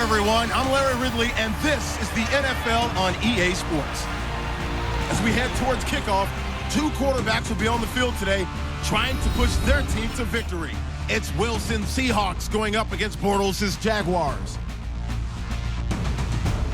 everyone. I'm Larry Ridley, and this is the NFL on EA Sports. As we head towards kickoff, two quarterbacks will be on the field today trying to push their team to victory. It's Wilson Seahawks going up against Bortles' Jaguars.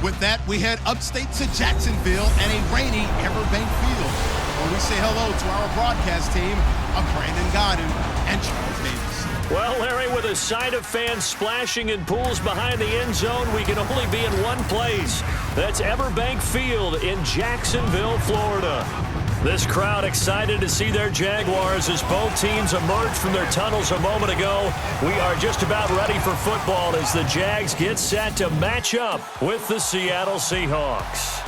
With that, we head upstate to Jacksonville and a rainy EverBank field, where we say hello to our broadcast team of Brandon Godden and Charles Davis. Well, Larry, with a sight of fans splashing in pools behind the end zone, we can only be in one place. That's EverBank Field in Jacksonville, Florida. This crowd excited to see their Jaguars as both teams emerged from their tunnels a moment ago. We are just about ready for football as the Jags get set to match up with the Seattle Seahawks.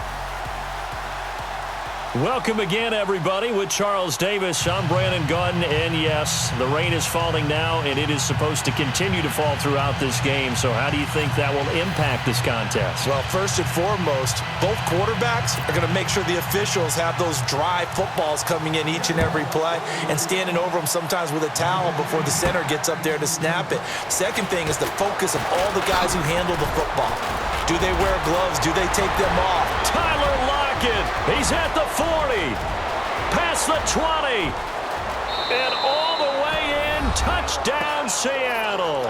Welcome again, everybody. With Charles Davis, I'm Brandon Godden, and yes, the rain is falling now, and it is supposed to continue to fall throughout this game. So how do you think that will impact this contest? Well, first and foremost, both quarterbacks are going to make sure the officials have those dry footballs coming in each and every play and standing over them sometimes with a towel before the center gets up there to snap it. Second thing is the focus of all the guys who handle the football. Do they wear gloves? Do they take them off? Tyler Lockett, he's at the 40, past the 20, and all the way in, touchdown Seattle.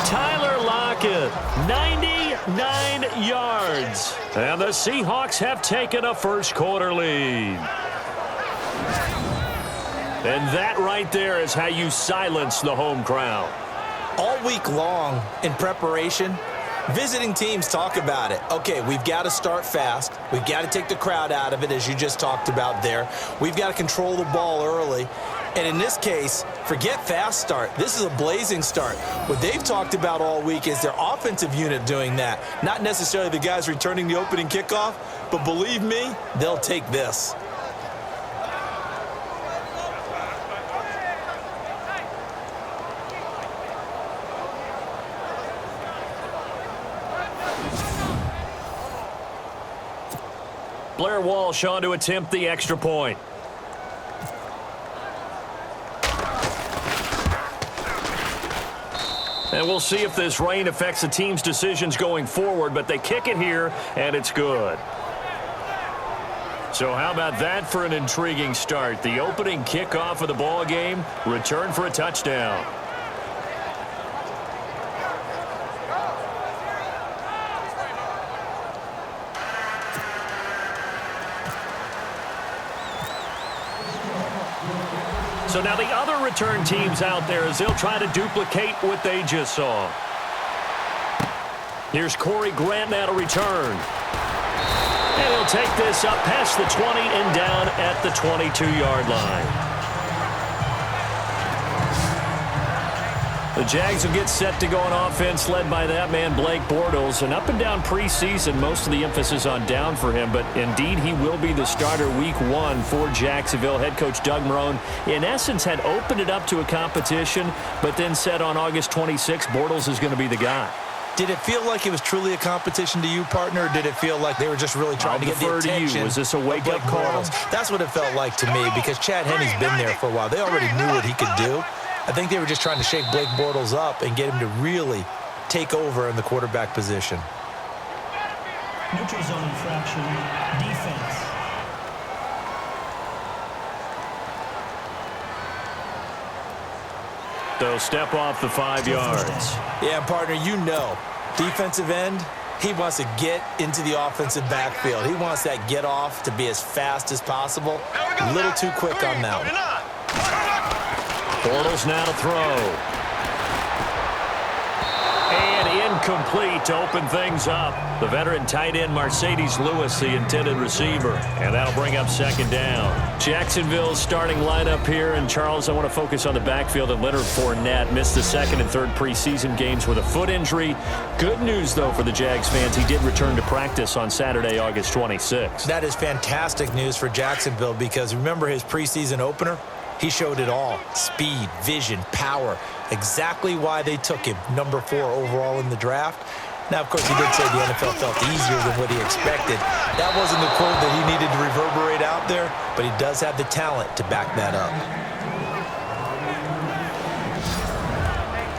Tyler Lockett, 99 yards, and the Seahawks have taken a first quarter lead. And that right there is how you silence the home crowd. All week long in preparation, visiting teams talk about it. Okay, we've got to start fast. We've got to take the crowd out of it, as you just talked about there. We've got to control the ball early. And in this case, forget fast start. This is a blazing start. What they've talked about all week is their offensive unit doing that. Not necessarily the guys returning the opening kickoff, but believe me, they'll take this. Blair Walsh on to attempt the extra point. And we'll see if this rain affects the team's decisions going forward, but they kick it here, and it's good. So how about that for an intriguing start? The opening kickoff of the ball game, return for a touchdown. So now the other return teams out there as they'll try to duplicate what they just saw. Here's Corey Grant now to return. And he'll take this up past the 20 and down at the 22-yard line. The Jags will get set to go on offense, led by that man, Blake Bortles. And up and down preseason, most of the emphasis on down for him. But indeed, he will be the starter week 1 for Jacksonville. Head coach Doug Marrone, in essence, had opened it up to a competition, but then said on August 26, Bortles is going to be the guy. Did it feel like it was truly a competition to you, partner, or did it feel like they were just really trying to get the attention? To you. Was this a wake-up call? That's what it felt like to me, because Chad Henne's been there for a while. They already knew what he could do. I think they were just trying to shake Blake Bortles up and get him to really take over in the quarterback position. Neutral zone infraction, defense. They'll step off the 5 yards. Yeah, partner, you know, defensive end, he wants to get into the offensive backfield. He wants that get off to be as fast as possible. A little too quick on that one. Bortles now to throw. And incomplete to open things up. The veteran tight end Mercedes Lewis, the intended receiver. And that'll bring up second down. Jacksonville's starting lineup here. And, Charles, I want to focus on the backfield. And Leonard Fournette missed the second and third preseason games with a foot injury. Good news, though, for the Jags fans. He did return to practice on Saturday, August 26th. That is fantastic news for Jacksonville, because remember his preseason opener? He showed it all. Speed, vision, power. Exactly why they took him, number 4 overall in the draft. Now, of course, he did say the NFL felt easier than what he expected. That wasn't the quote that he needed to reverberate out there, but he does have the talent to back that up.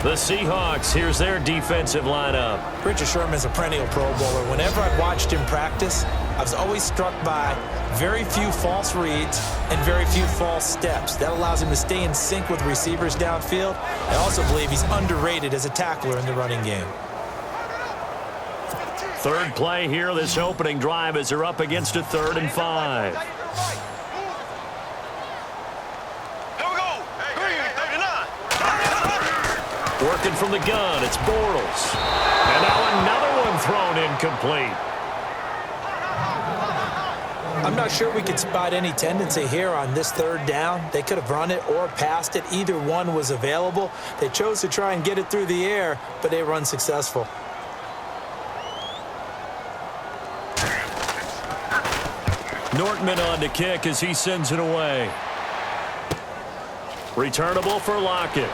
The Seahawks, here's their defensive lineup. Richard Sherman's a perennial Pro Bowler. Whenever I've watched him practice, I was always struck by very few false reads and very few false steps. That allows him to stay in sync with receivers downfield. I also believe he's underrated as a tackler in the running game. Third play here, this opening drive as they're up against a 3rd and 5. Working from the gun, it's Bortles. And now another one thrown incomplete. I'm not sure we could spot any tendency here on this 3rd down. They could have run it or passed it. Either one was available. They chose to try and get it through the air, but they were unsuccessful. Nortman on to kick as he sends it away. Returnable for Lockett.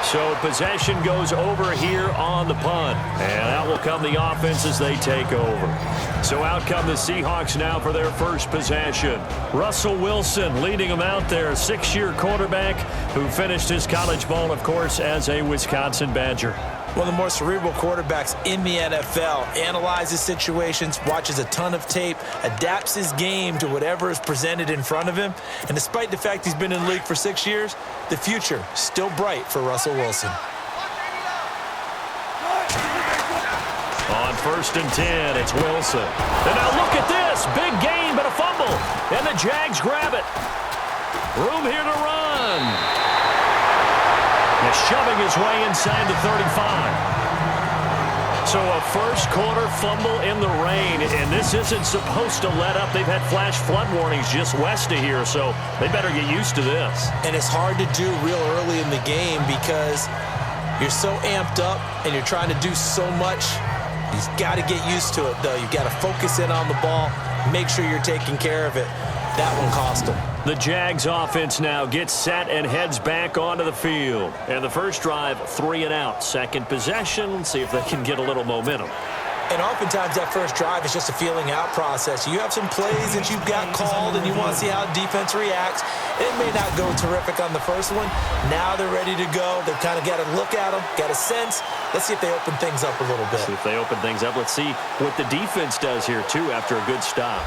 So possession goes over here on the punt. And out will come the offense as they take over. So out come the Seahawks now for their first possession. Russell Wilson leading them out there, 6-year quarterback who finished his college ball, of course, as a Wisconsin Badger. One of the more cerebral quarterbacks in the NFL. Analyzes situations, watches a ton of tape, adapts his game to whatever is presented in front of him. And despite the fact he's been in the league for 6 years, the future still bright for Russell Wilson. On 1st and 10, it's Wilson. And now look at this. Big gain, but a fumble. And the Jags grab it. Room here to run. He's shoving his way inside the 35. So a first-quarter fumble in the rain, and this isn't supposed to let up. They've had flash flood warnings just west of here, so they better get used to this. And it's hard to do real early in the game because you're so amped up and you're trying to do so much. You've got to get used to it, though. You've got to focus in on the ball, make sure you're taking care of it. That one cost them. The Jags offense now gets set and heads back onto the field. And the first drive, 3 and out. Second possession, see if they can get a little momentum. And oftentimes that first drive is just a feeling out process. You have some plays that you've got called and you want to see how defense reacts. It may not go terrific on the first one. Now they're ready to go. They've kind of got to look at them, got a sense. Let's see if they open things up a little bit. See if they open things up. Let's see what the defense does here, too, after a good stop.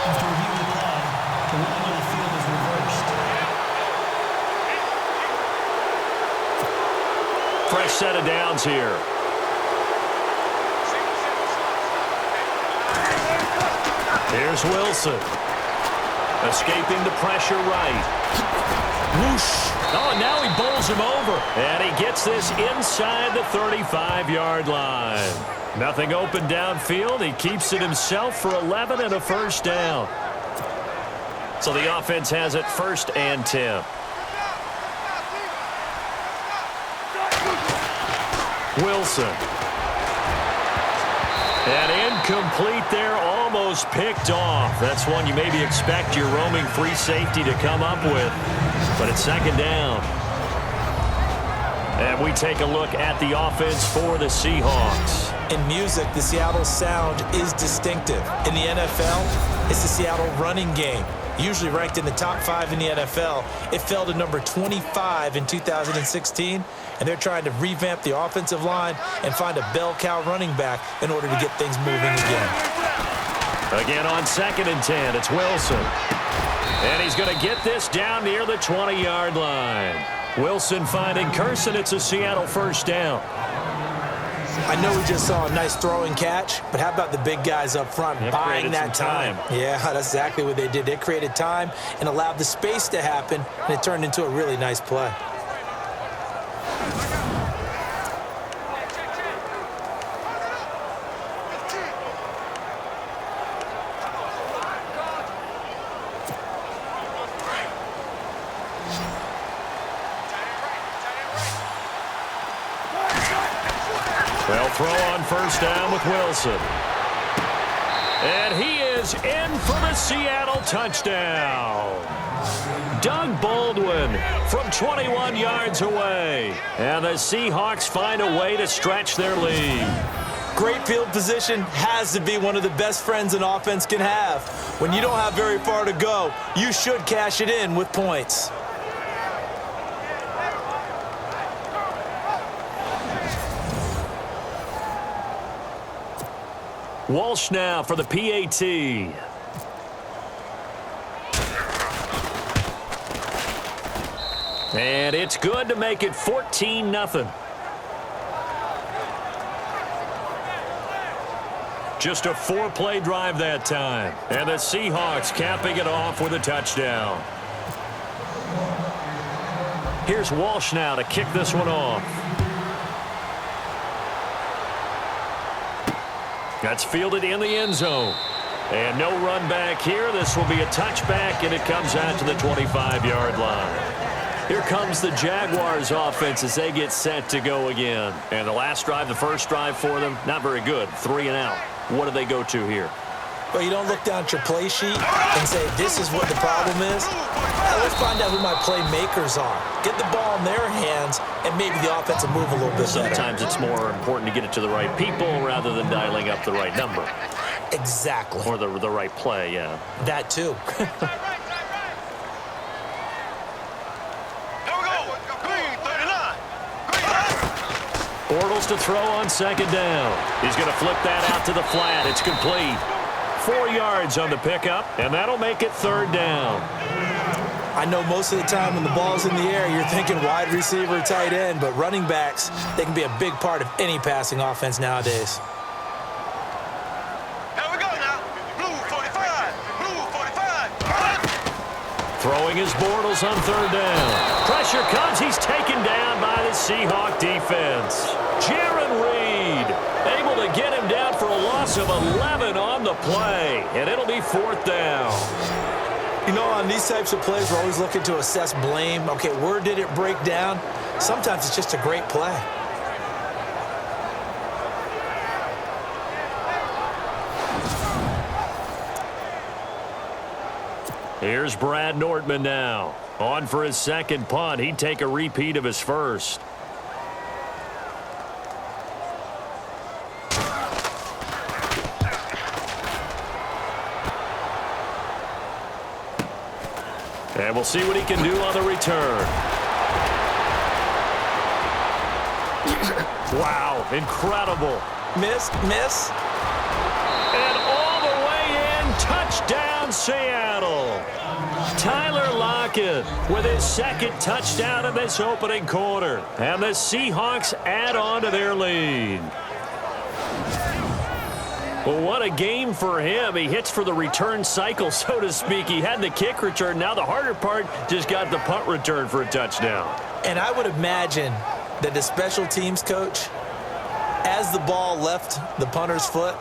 After reviewing the play, the ruling on the field is reversed. Fresh set of downs here. Here's Wilson. Escaping the pressure right. Whoosh. Oh, now he bowls him over. And he gets this inside the 35-yard line. Nothing open downfield. He keeps it himself for 11 and a first down. So the offense has it 1st and 10. Wilson. And incomplete there, almost picked off. That's one you maybe expect your roaming free safety to come up with. But it's 2nd down. And we take a look at the offense for the Seahawks. In music, the Seattle sound is distinctive. In the NFL, it's the Seattle running game. Usually ranked in the top 5 in the NFL. It fell to number 25 in 2016, and they're trying to revamp the offensive line and find a bell cow running back in order to get things moving again. Again on 2nd and 10, it's Wilson. And he's going to get this down near the 20-yard line. Wilson finding Curson. It's a Seattle first down. I know we just saw a nice throwing catch, but how about the big guys up front buying that time? Yeah, that's exactly what they did. They created time and allowed the space to happen, and it turned into a really nice play. Well, throw on first down with Wilson. And he is in for the Seattle touchdown. Doug Baldwin from 21 yards away. And the Seahawks find a way to stretch their lead. Great field position has to be one of the best friends an offense can have. When you don't have very far to go, you should cash it in with points. Walsh now for the PAT. And it's good to make it 14-0. Just a 4-play drive that time. And the Seahawks capping it off with a touchdown. Here's Walsh now to kick this one off. That's fielded in the end zone. And no run back here. This will be a touchback, and it comes out to the 25-yard line. Here comes the Jaguars offense as they get set to go again. And the last drive, the first drive for them, not very good. 3 and out. What do they go to here? Well, you don't look down at your play sheet and say, this is what the problem is. Let's find out who my playmakers are. Get the ball in their hands, and maybe the offense will move a little bit better. Sometimes it's more important to get it to the right people rather than dialing up the right number. Exactly. Or the right play, yeah. That too. Bortles to throw on second down. He's going to flip that out to the flat. It's complete. 4 yards on the pickup, and that'll make it third down. I know most of the time when the ball's in the air, you're thinking wide receiver, tight end, but running backs, they can be a big part of any passing offense nowadays. Here we go now. Blue 45. Blue 45. Throwing his Bortles on third down. Pressure comes. He's taken down by the Seahawk defense. Jaron Reed able to get him down for a loss of 11 on the play, and it'll be fourth down. You know, on these types of plays, we're always looking to assess blame. Okay, where did it break down? Sometimes it's just a great play. Here's Brad Nortman now. On for his second punt. He'd take a repeat of his first. And we'll see what he can do on the return. Wow, incredible. Miss. And all the way in, touchdown Seattle. Tyler Lockett with his second touchdown in this opening quarter. And the Seahawks add on to their lead. Well, what a game for him. He hits for the return cycle, so to speak. He had the kick return. Now the harder part just got the punt return for a touchdown. And I would imagine that the special teams coach, as the ball left the punter's foot,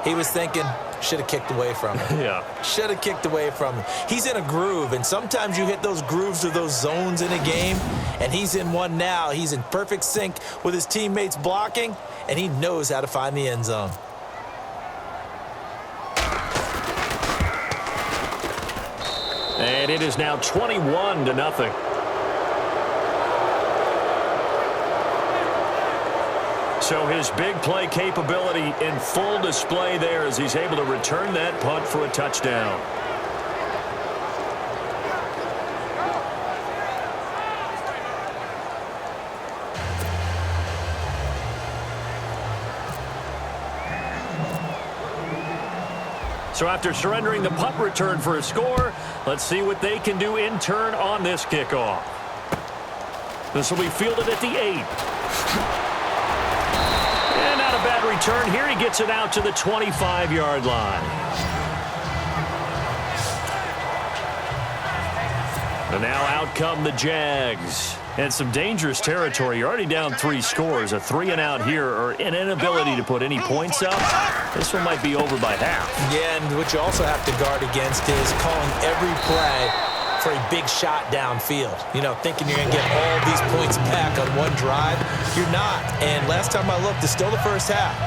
he was thinking, should have kicked away from him. Yeah. Should have kicked away from him. He's in a groove, and sometimes you hit those grooves or those zones in a game, and he's in one now. He's in perfect sync with his teammates blocking, and he knows how to find the end zone. And it is now 21-0. So his big play capability in full display there as he's able to return that punt for a touchdown. So after surrendering the punt return for a score, let's see what they can do in turn on this kickoff. This will be fielded at the 8. And not a bad return here. He gets it out to the 25-yard line. And now out come the Jags. And some dangerous territory. You're already down 3 scores. A 3 and out here, or an inability to put any points up. This one might be over by half. Yeah, and what you also have to guard against is calling every play for a big shot downfield. You know, thinking you're going to get all these points back on one drive. You're not. And last time I looked, it's still the first half.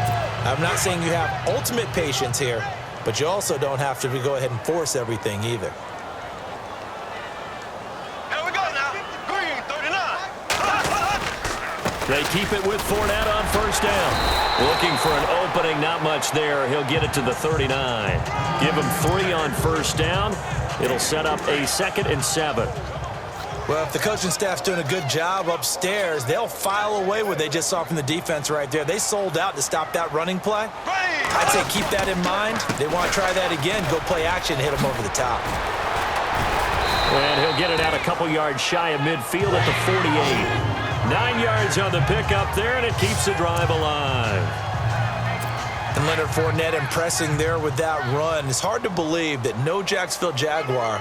I'm not saying you have ultimate patience here, but you also don't have to go ahead and force everything either. They keep it with Fournette on first down. Looking for an opening, not much there. He'll get it to the 39. Give him 3 on first down. It'll set up a 2nd and 7. Well, if the coaching staff's doing a good job upstairs, they'll file away what they just saw from the defense right there. They sold out to stop that running play. I'd say keep that in mind. They want to try that again. Go play action, hit them over the top. And he'll get it out a couple yards shy of midfield at the 48. 9 yards on the pickup there, and it keeps the drive alive. And Leonard Fournette impressing there with that run. It's hard to believe that no Jacksonville Jaguar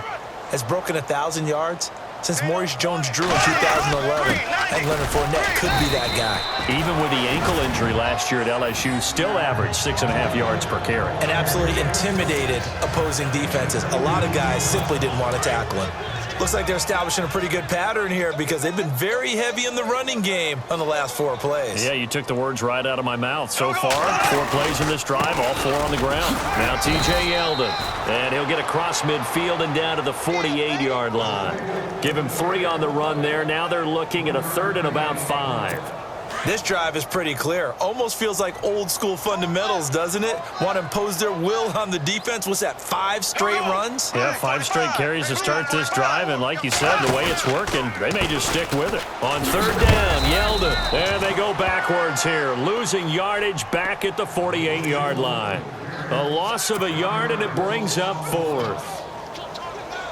has broken 1,000 yards since Maurice Jones-Drew in 2011. And Leonard Fournette could be that guy. Even with the ankle injury last year at LSU, still averaged 6.5 yards per carry. And absolutely intimidated opposing defenses. A lot of guys simply didn't want to tackle him. Looks like they're establishing a pretty good pattern here because they've been very heavy in the running game on the last 4 plays. Yeah, you took the words right out of my mouth. So far, 4 plays in this drive, all 4 on the ground. Now TJ Yeldon, and he'll get across midfield and down to the 48-yard line. Give him 3 on the run there. Now they're looking at a 3rd and about 5. This drive is pretty clear. Almost feels like old school fundamentals, doesn't it? Want to impose their will on the defense. What's that, 5 straight runs? Yeah, 5 straight carries to start this drive, and like you said, the way it's working, they may just stick with it. On 3rd down, Yeldon, and they go backwards here, losing yardage back at the 48-yard line. A loss of a yard, and it brings up 4th.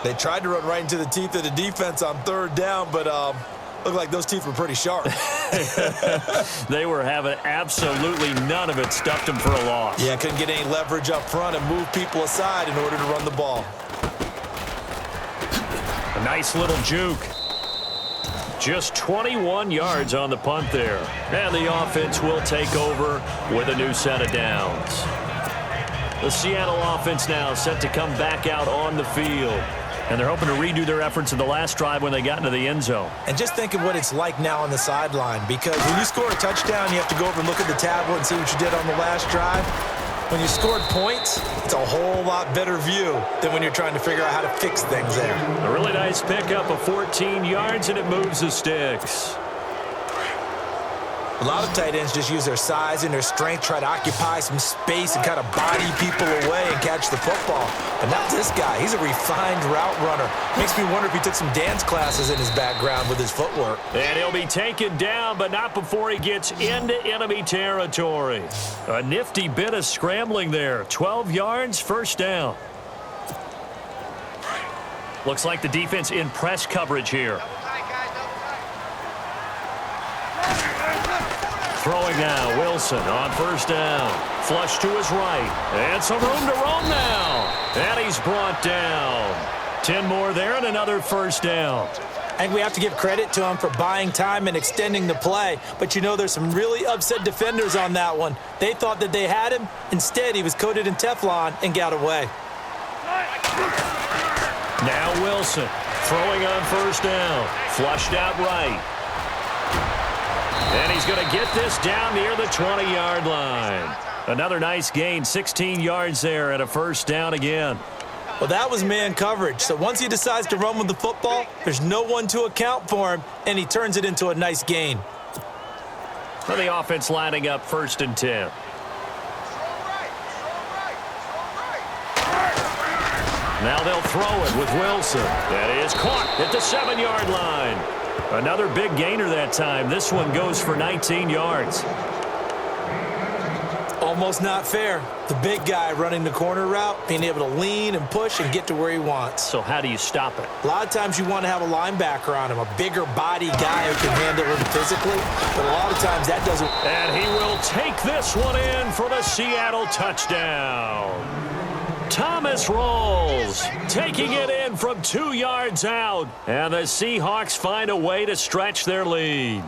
They tried to run right into the teeth of the defense on 3rd down, but looked like those teeth were pretty sharp. They were having absolutely none of it. Stuffed them for a loss. Yeah, couldn't get any leverage up front and move people aside in order to run the ball. A nice little juke. Just 21 yards on the punt there. And the offense will take over with a new set of downs. The Seattle offense now set to come back out on the field. And they're hoping to redo their efforts in the last drive when they got into the end zone. And just think of what it's like now on the sideline, because when you score a touchdown, you have to go over and look at the tablet and see what you did on the last drive. When you scored points, it's a whole lot better view than when you're trying to figure out how to fix things there. A really nice pickup of 14 yards, and it moves the sticks. A lot of tight ends just use their size and their strength, try to occupy some space and kind of body people away and catch the football. But not this guy. He's a refined route runner. Makes me wonder if he took some dance classes in his background with his footwork. And he'll be taken down, but not before he gets into enemy territory. A nifty bit of scrambling there. 12 yards, 1st down. Looks like the defense in press coverage here. Throwing now, Wilson on 1st down. Flush to his right. And some room to roam now. And he's brought down. 10 more there and another 1st down. I think we have to give credit to him for buying time and extending the play. But, you know, there's some really upset defenders on that one. They thought that they had him. Instead, he was coated in Teflon and got away. Now Wilson throwing on 1st down. Flushed out right. And he's going to get this down near the 20-yard line. Another nice gain, 16 yards there and a 1st down again. Well, that was man coverage. So once he decides to run with the football, there's no one to account for him, and he turns it into a nice gain. So the offense lining up 1st and 10. Now they'll throw it with Wilson. That is caught at the 7-yard line. Another big gainer that time. This one goes for 19 yards. Almost not fair. The big guy running the corner route, being able to lean and push and get to where he wants. So how do you stop it? A lot of times you want to have a linebacker on him, a bigger body guy who can handle him physically, but a lot of times that doesn't. And he will take this one in for the Seattle touchdown. Thomas Rawls taking it in from 2 yards out. And the Seahawks find a way to stretch their lead.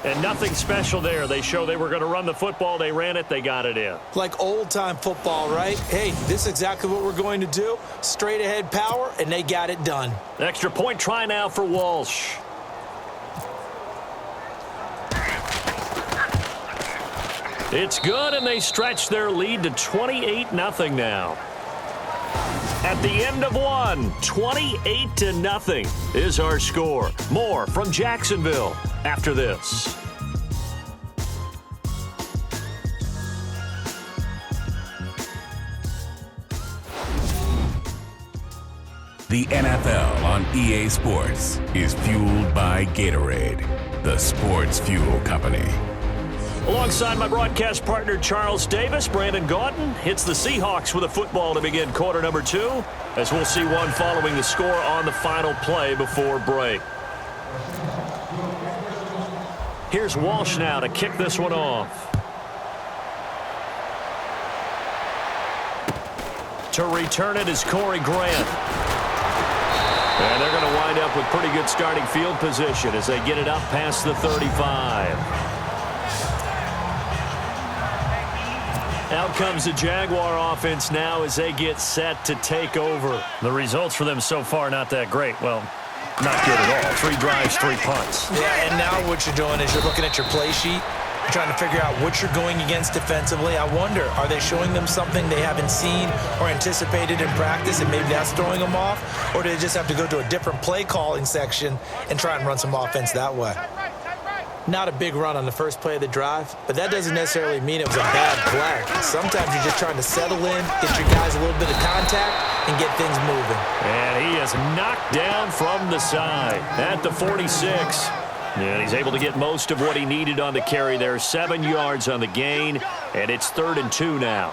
And nothing special there. They show they were going to run the football. They ran it. They got it in. Like old-time football, right? Hey, this is exactly what we're going to do. Straight ahead power, and they got it done. Extra point try now for Walsh. It's good, and they stretch their lead to 28-0 now. At the end of one, 28-0 is our score. More from Jacksonville after this. The NFL on EA Sports is fueled by Gatorade, the sports fuel company. Alongside my broadcast partner, Charles Davis, Brandon Gaudin hits the Seahawks with a football to begin quarter number 2, as we'll see one following the score on the final play before break. Here's Walsh now to kick this one off. To return it is Corey Grant. And they're going to wind up with pretty good starting field position as they get it up past the 35. Out comes the Jaguar offense now as they get set to take over. The results for them so far not that great. Well, not good at all. 3 drives, 3 punts. Yeah, and now what you're doing is you're looking at your play sheet, trying to figure out what you're going against defensively. I wonder, are they showing them something they haven't seen or anticipated in practice, and maybe that's throwing them off? Or do they just have to go to a different play calling section and try and run some offense that way? Not a big run on the first play of the drive, but that doesn't necessarily mean it was a bad play. Sometimes you're just trying to settle in, get your guys a little bit of contact, and get things moving. And he is knocked down from the side at the 46. And he's able to get most of what he needed on the carry there. 7 yards on the gain, and it's 3rd and 2 now.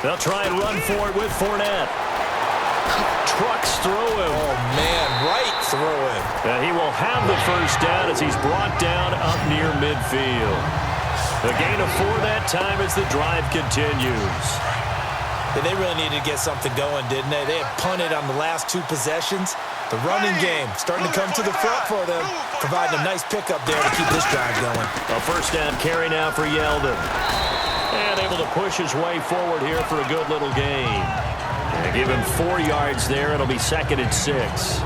They'll try and run for it with Fournette. Trucks through him. Oh, man, right through him. And he will have the first down as he's brought down up near midfield. The gain of 4 that time as the drive continues. And they really needed to get something going, didn't they? They had punted on the last 2 possessions. The running game starting to come to the front for them, providing a nice pickup there to keep this drive going. A first down carry now for Yeldon. And able to push his way forward here for a good little gain. And give him 4 yards there. It'll be 2nd and 6.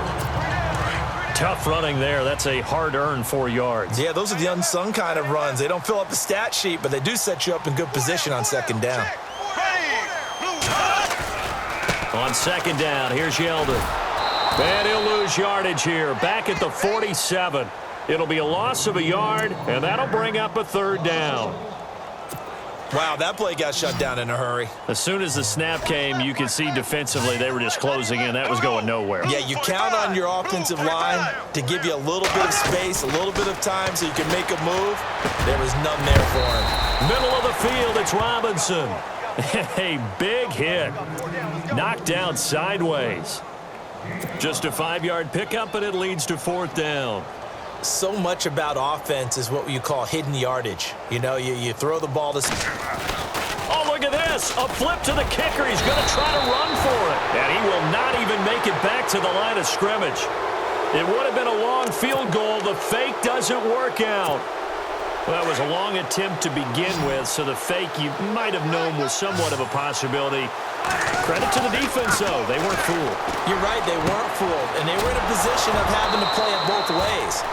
Tough running there. That's a hard-earned 4 yards. Yeah, those are the unsung kind of runs. They don't fill up the stat sheet, but they do set you up in good position on 2nd down. On 2nd down, here's Yeldon. And he'll lose yardage here. Back at the 47. It'll be a loss of a yard, and that'll bring up a 3rd down. Wow, that play got shut down in a hurry. As soon as the snap came, you could see defensively they were just closing in. That was going nowhere. Yeah, you count on your offensive line to give you a little bit of space, a little bit of time so you can make a move. There was none there for him. Middle of the field, it's Robinson. A big hit. Knocked down sideways. Just a 5-yard pickup, and it leads to 4th down. So much about offense is what you call hidden yardage. You know, you throw the ball to... Oh, look at this. A flip to the kicker. He's going to try to run for it. And he will not even make it back to the line of scrimmage. It would have been a long field goal. The fake doesn't work out. Well, that was a long attempt to begin with, so the fake you might have known was somewhat of a possibility. Credit to the defense, though. They weren't fooled. You're right, they weren't fooled, and they were in a position of having to play it both ways.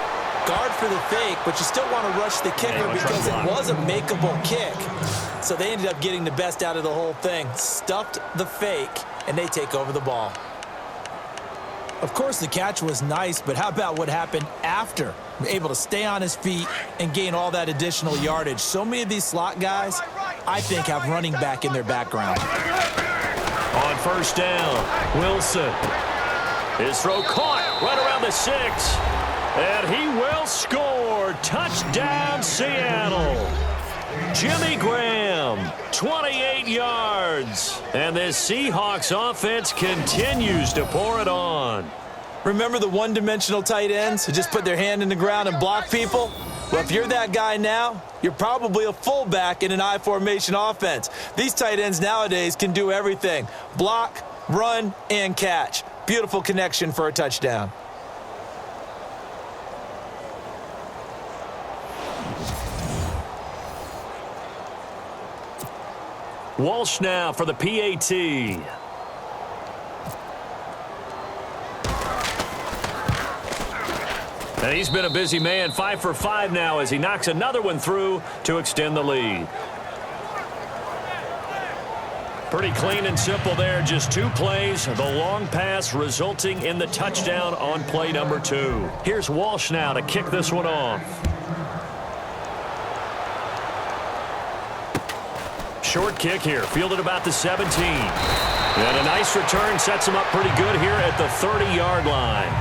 Guard for the fake, but you still want to rush the kicker because it was a makeable kick. So they ended up getting the best out of the whole thing. Stuffed the fake, and they take over the ball. Of course, the catch was nice, but how about what happened after? Able to stay on his feet and gain all that additional yardage. So many of these slot guys, I think, have running back in their background. On 1st down, Wilson. His throw caught right around the 6. And he will score. Touchdown, Seattle. Jimmy Graham, 28 yards. And this Seahawks offense continues to pour it on. Remember the one-dimensional tight ends who just put their hand in the ground and block people? Well, if you're that guy now, you're probably a fullback in an I formation offense. These tight ends nowadays can do everything. Block, run, and catch. Beautiful connection for a touchdown. Walsh now for the PAT. And he's been a busy man, 5 for 5 now as he knocks another one through to extend the lead. Pretty clean and simple there, just 2 plays. The long pass resulting in the touchdown on play number 2. Here's Walsh now to kick this one off. short kick here, fielded about the 17. And a nice return sets him up pretty good here at the 30-yard line.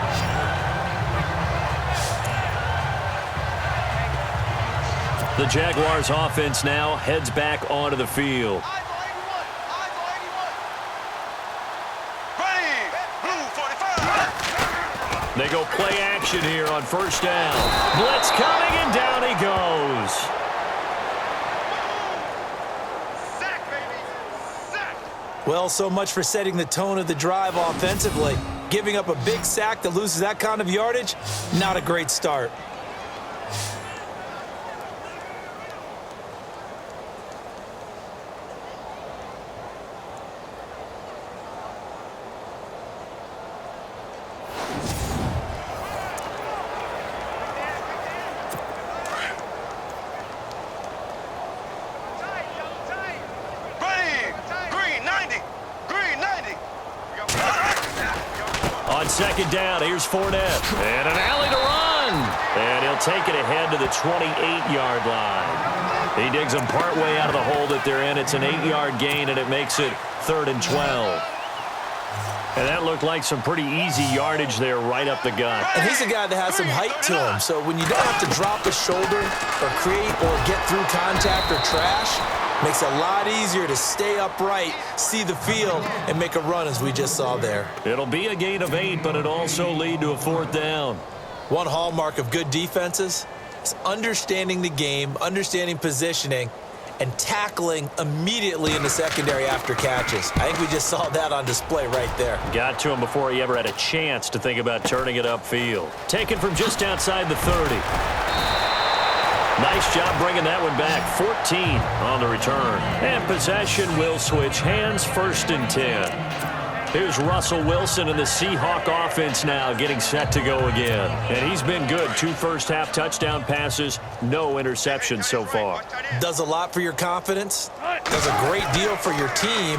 The Jaguars offense now heads back onto the field. They go play action here on first down. Blitz coming, and down he goes. Sack, baby. Sack. Well, so much for setting the tone of the drive offensively. Giving up a big sack that loses that kind of yardage, not a great start. On second down, here's Fournette. And an alley to run. And he'll take it ahead to the 28-yard line. He digs them partway out of the hole that they're in. It's an 8-yard gain, and it makes it 3rd and 12. And that looked like some pretty easy yardage there right up the gut. And he's a guy that has some height to him. So when you don't have to drop a shoulder or create or get through contact or trash, makes it a lot easier to stay upright, see the field, and make a run as we just saw there. It'll be a gain of 8, but it'll also lead to a 4th down. One hallmark of good defenses is understanding the game, understanding positioning, and tackling immediately in the secondary after catches. I think we just saw that on display right there. Got to him before he ever had a chance to think about turning it upfield. Taken from just outside the 30. Nice job bringing that one back. 14 on the return. And possession will switch hands, 1st and 10. Here's Russell Wilson and the Seahawk offense now getting set to go again. And he's been good. 2 first-half touchdown passes, no interceptions so far. Does a lot for your confidence. Does a great deal for your team.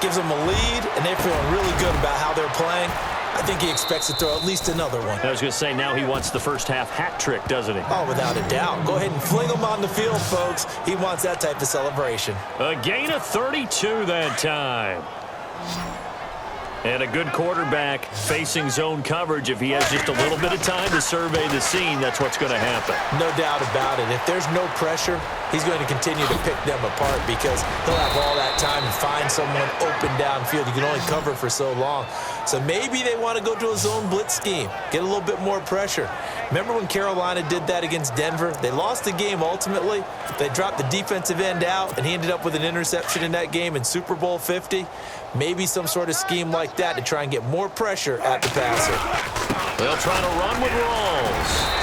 Gives them a lead, and they're feeling really good about how they're playing. I think he expects to throw at least another one. I was going to say, now he wants the first-half hat trick, doesn't he? Oh, without a doubt. Go ahead and fling him on the field, folks. He wants that type of celebration. A gain of 32 that time. And a good quarterback facing zone coverage. If he has just a little bit of time to survey the scene, that's what's going to happen. No doubt about it. If there's no pressure, he's going to continue to pick them apart because he'll have all that time to find someone open downfield. You can only cover for so long. So maybe they want to go to a zone blitz scheme, get a little bit more pressure. Remember when Carolina did that against Denver? They lost the game ultimately. They dropped the defensive end out, and he ended up with an interception in that game in Super Bowl 50. Maybe some sort of scheme like that to try and get more pressure at the passer. They'll try to run with Rawls.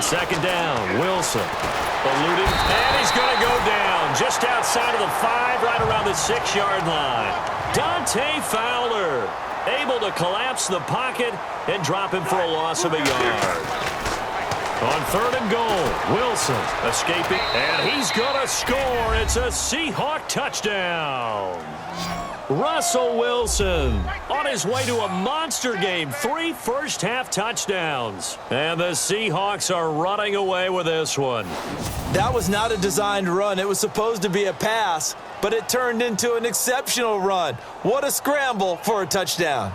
Second down, Wilson eluding, and he's going to go down just outside of the 5, right around the 6-yard line. Dante Fowler able to collapse the pocket and drop him for a loss of a yard. On 3rd and goal, Wilson escaping, and he's going to score. It's a Seahawk touchdown. Russell Wilson on his way to a monster game. 3 first-half touchdowns. And the Seahawks are running away with this one. That was not a designed run. It was supposed to be a pass, but it turned into an exceptional run. What a scramble for a touchdown.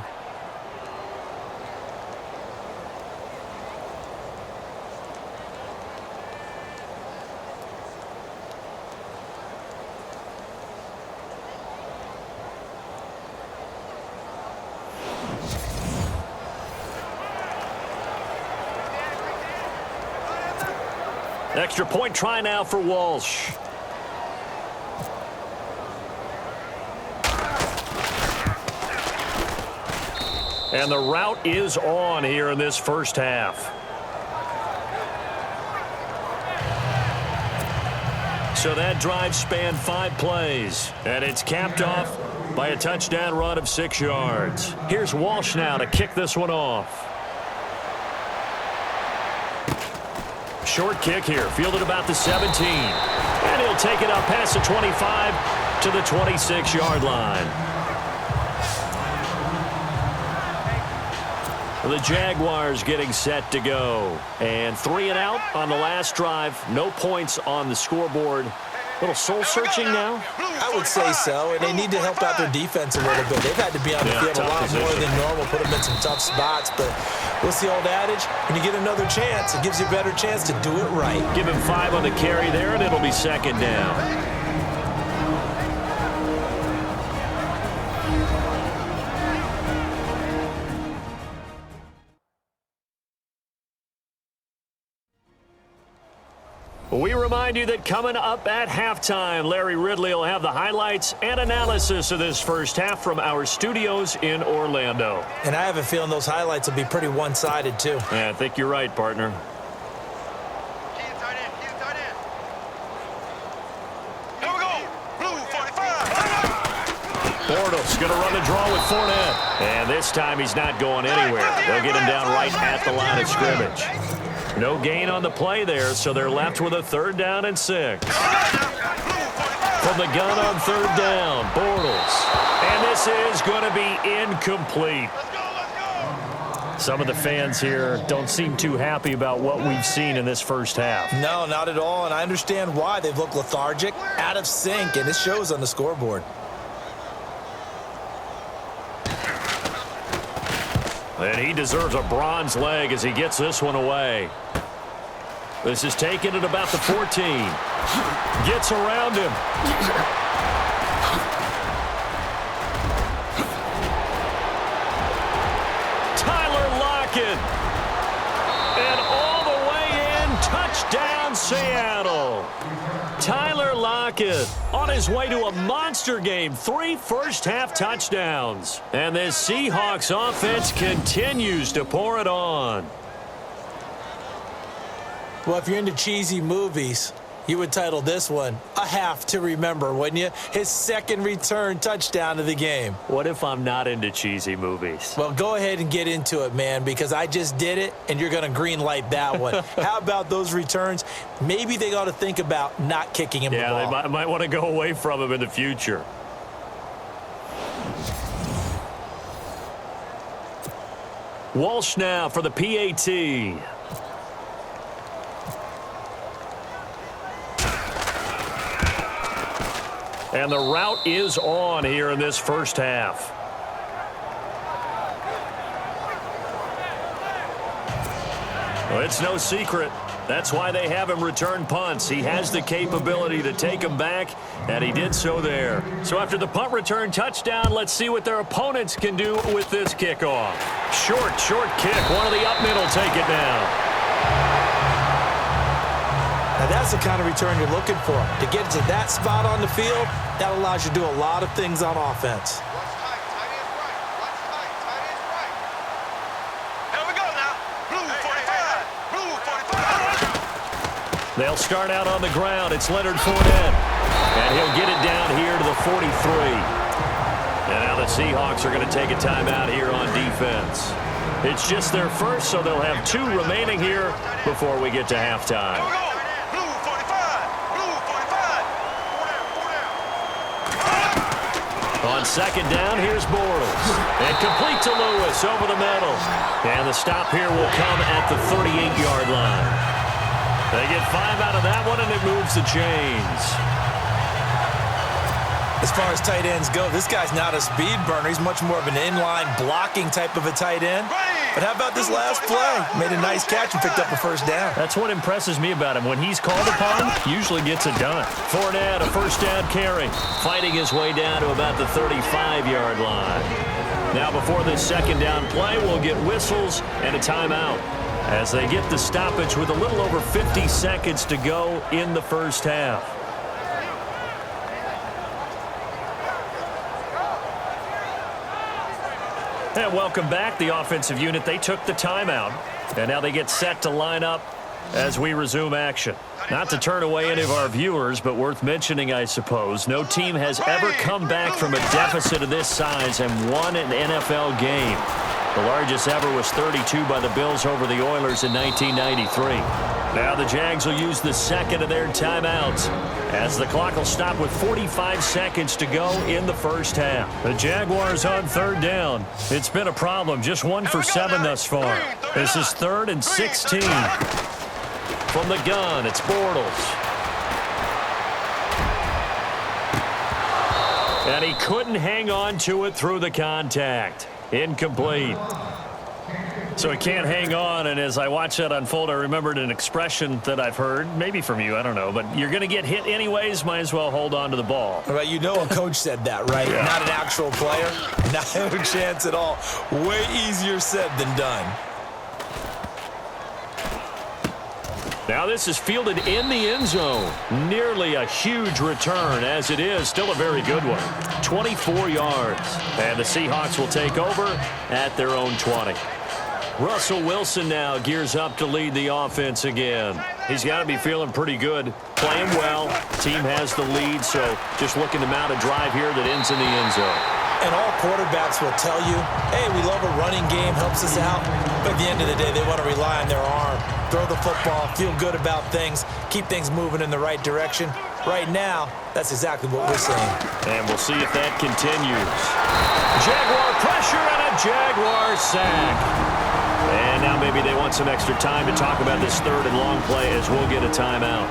Extra point try now for Walsh. And the route is on here in this first half. So that drive spanned 5 plays, and it's capped off by a touchdown run of 6 yards. Here's Walsh now to kick this one off. Short kick here, fielded about the 17. And he'll take it up past the 25 to the 26-yard line. The Jaguars getting set to go. And 3 and out on the last drive. No points on the scoreboard. Little soul-searching now? I would say so, and they need to help out their defense a little bit. They've had to be on the field a lot more than normal, put them in some tough spots. But what's the old adage? When you get another chance, it gives you a better chance to do it right. Give him 5 on the carry there, and it'll be second down. We remind you that coming up at halftime, Larry Ridley will have the highlights and analysis of this first half from our studios in Orlando. And I have a feeling those highlights will be pretty one-sided, too. Yeah, I think you're right, partner. Keep it tight end. Keep it tight end. Here we go. Blue 45. Bortles going to run the draw with Fournette. And this time he's not going anywhere. They'll get him down right at the line of scrimmage. No gain on the play there, so they're left with a 3rd down and 6. From the gun on 3rd down, Bortles. And this is going to be incomplete. Some of the fans here don't seem too happy about what we've seen in this first half. No, not at all, and I understand why. They've looked lethargic, out of sync, and it shows on the scoreboard. And he deserves a bronze leg as he gets this one away. This is taken at about the 14. Gets around him. Tyler Lockett. And all the way in, touchdown Seattle. Tyler Lockett on his way to a monster game. 3 first-half touchdowns. And this Seahawks offense continues to pour it on. Well, if you're into cheesy movies, you would title this one A Half to Remember, wouldn't you? His 2nd return touchdown of the game. What if I'm not into cheesy movies? Well, go ahead and get into it, man, because I just did it, and you're going to green light that one. How about those returns? Maybe they ought to think about not kicking him the ball. Yeah, they might want to go away from him in the future. Walsh now for the PAT. And the route is on here in this first half. Well, it's no secret. That's why they have him return punts. He has the capability to take them back, and he did so there. So after the punt return touchdown, let's see what their opponents can do with this kickoff. Short kick. One of the up middle take it down. Now, that's the kind of return you're looking for. To get to that spot on the field, that allows you to do a lot of things on offense. Watch tight. Tight end's right. Watch tight. Tight end's right. Here we go now. Blue 45. Blue 45. They'll start out on the ground. It's Leonard Fournette. And he'll get it down here to the 43. And now the Seahawks are going to take a timeout here on defense. It's just their first, so they'll have 2 remaining here before we get to halftime. Here we go. Blue 45. Blue 45. On 2nd down, here's Bortles. And complete to Lewis over the middle. And the stop here will come at the 38-yard line. They get 5 out of that one, and it moves the chains. As far as tight ends go, this guy's not a speed burner. He's much more of an inline blocking type of a tight end. But how about this last play? Made a nice catch and picked up a 1st down. That's what impresses me about him. When he's called upon, usually gets it done. Fournette, a 1st down carry, fighting his way down to about the 35-yard line. Now before this 2nd down play, we'll get whistles and a timeout as they get the stoppage with a little over 50 seconds to go in the first half. And welcome back, the offensive unit. They took the timeout, and now they get set to line up as we resume action. Not to turn away any of our viewers, but worth mentioning, I suppose, no team has ever come back from a deficit of this size and won an NFL game. The largest ever was 32 by the Bills over the Oilers in 1993. Now the Jags will use the second of their timeouts as the clock will stop with 45 seconds to go in the first half. The Jaguars on third down. It's been a problem, just 1 for 7 thus far. This is 3rd and 16. From the gun, it's Bortles. And he couldn't hang on to it through the contact. Incomplete. So he can't hang on, and as I watched that unfold, I remembered an expression that I've heard, maybe from you, I don't know, but you're going to get hit anyways, might as well hold on to the ball. Right, you know a coach said that, right? Yeah. Not an actual player. Not a chance at all. Way easier said than done. Now this is fielded in the end zone. Nearly a huge return, as it is still a very good one. 24 yards. And the Seahawks will take over at their own 20. Russell Wilson now gears up to lead the offense again. He's got to be feeling pretty good. Playing well. Team has the lead, so just looking to mount a drive here that ends in the end zone. And all quarterbacks will tell you, hey, we love a running game, helps us out. But at the end of the day, they want to rely on their arm. Throw the football, feel good about things, keep things moving in the right direction. Right now, that's exactly what we're saying. And we'll see if that continues. Jaguar pressure and a Jaguar sack. And now maybe they want some extra time to talk about this third and long play as we'll get a timeout.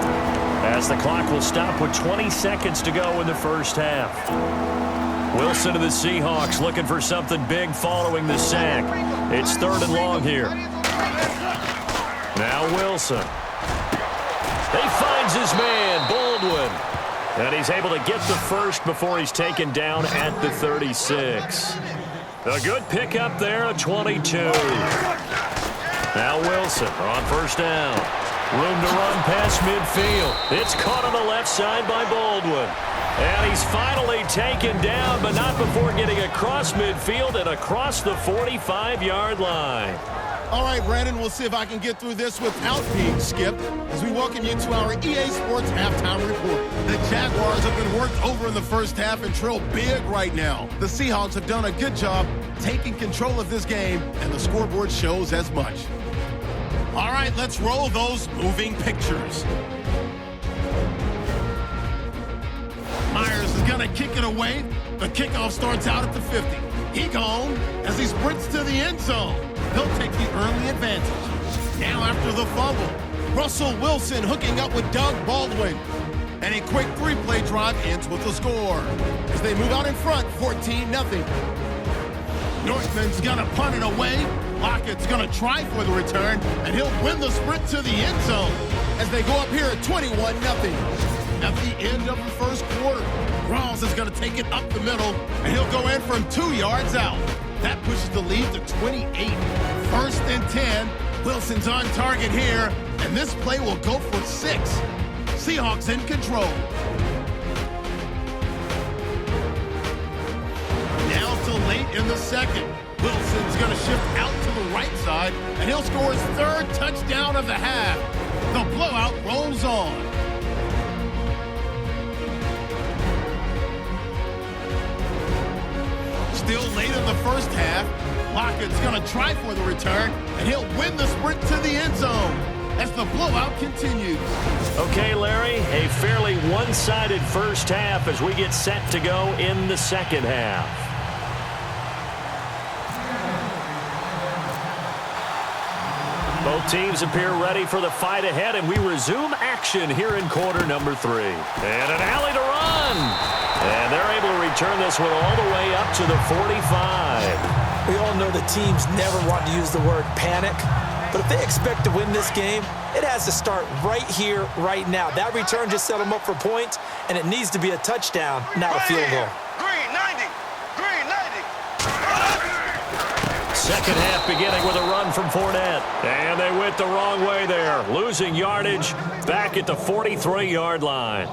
As the clock will stop with 20 seconds to go in the first half. Wilson of the Seahawks looking for something big following the sack. It's 3rd and long here. Now Wilson. He finds his man, Baldwin. And he's able to get the first before he's taken down at the 36. A good pickup there, a 22. Now Wilson on first down. Room to run past midfield. It's caught on the left side by Baldwin. And he's finally taken down, but not before getting across midfield and across the 45-yard line. All right, Brandon, we'll see if I can get through this without being skipped as we welcome you to our EA Sports Halftime Report. The Jaguars have been worked over in the first half and trail big right now. The Seahawks have done a good job taking control of this game, and the scoreboard shows as much. All right, let's roll those moving pictures. Myers is going to kick it away. The kickoff starts out at the 50. He gone as he sprints to the end zone. He'll take the early advantage. Now after the fumble, Russell Wilson hooking up with Doug Baldwin. And a quick 3-play drive ends with a score. As they move out in front, 14-0. Northman's going to punt it away. Lockett's going to try for the return, and he'll win the sprint to the end zone as they go up here at 21-0. At the end of the first quarter, Rawls is going to take it up the middle, and he'll go in from 2 yards out. That pushes the lead to 28. 1st and 10. Wilson's on target here, and this play will go for 6. Seahawks in control. Now to late in the second. Wilson's going to shift out to the right side, and he'll score his 3rd touchdown of the half. The blowout rolls on. Still late in the first half, Lockett's going to try for the return, and he'll win the sprint to the end zone as the blowout continues. Okay, Larry, a fairly one-sided first half as we get set to go in the second half. Both teams appear ready for the fight ahead, and we resume action here in quarter number 3. And an alley to run. And they're able to return this one all the way up to the 45. We all know the teams never want to use the word panic, but if they expect to win this game, it has to start right here, right now. That return just set them up for points, and it needs to be a touchdown, not a field goal. Green 90. Green 90. Second half beginning with a run from Fournette. And they went the wrong way there, losing yardage back at the 43-yard line.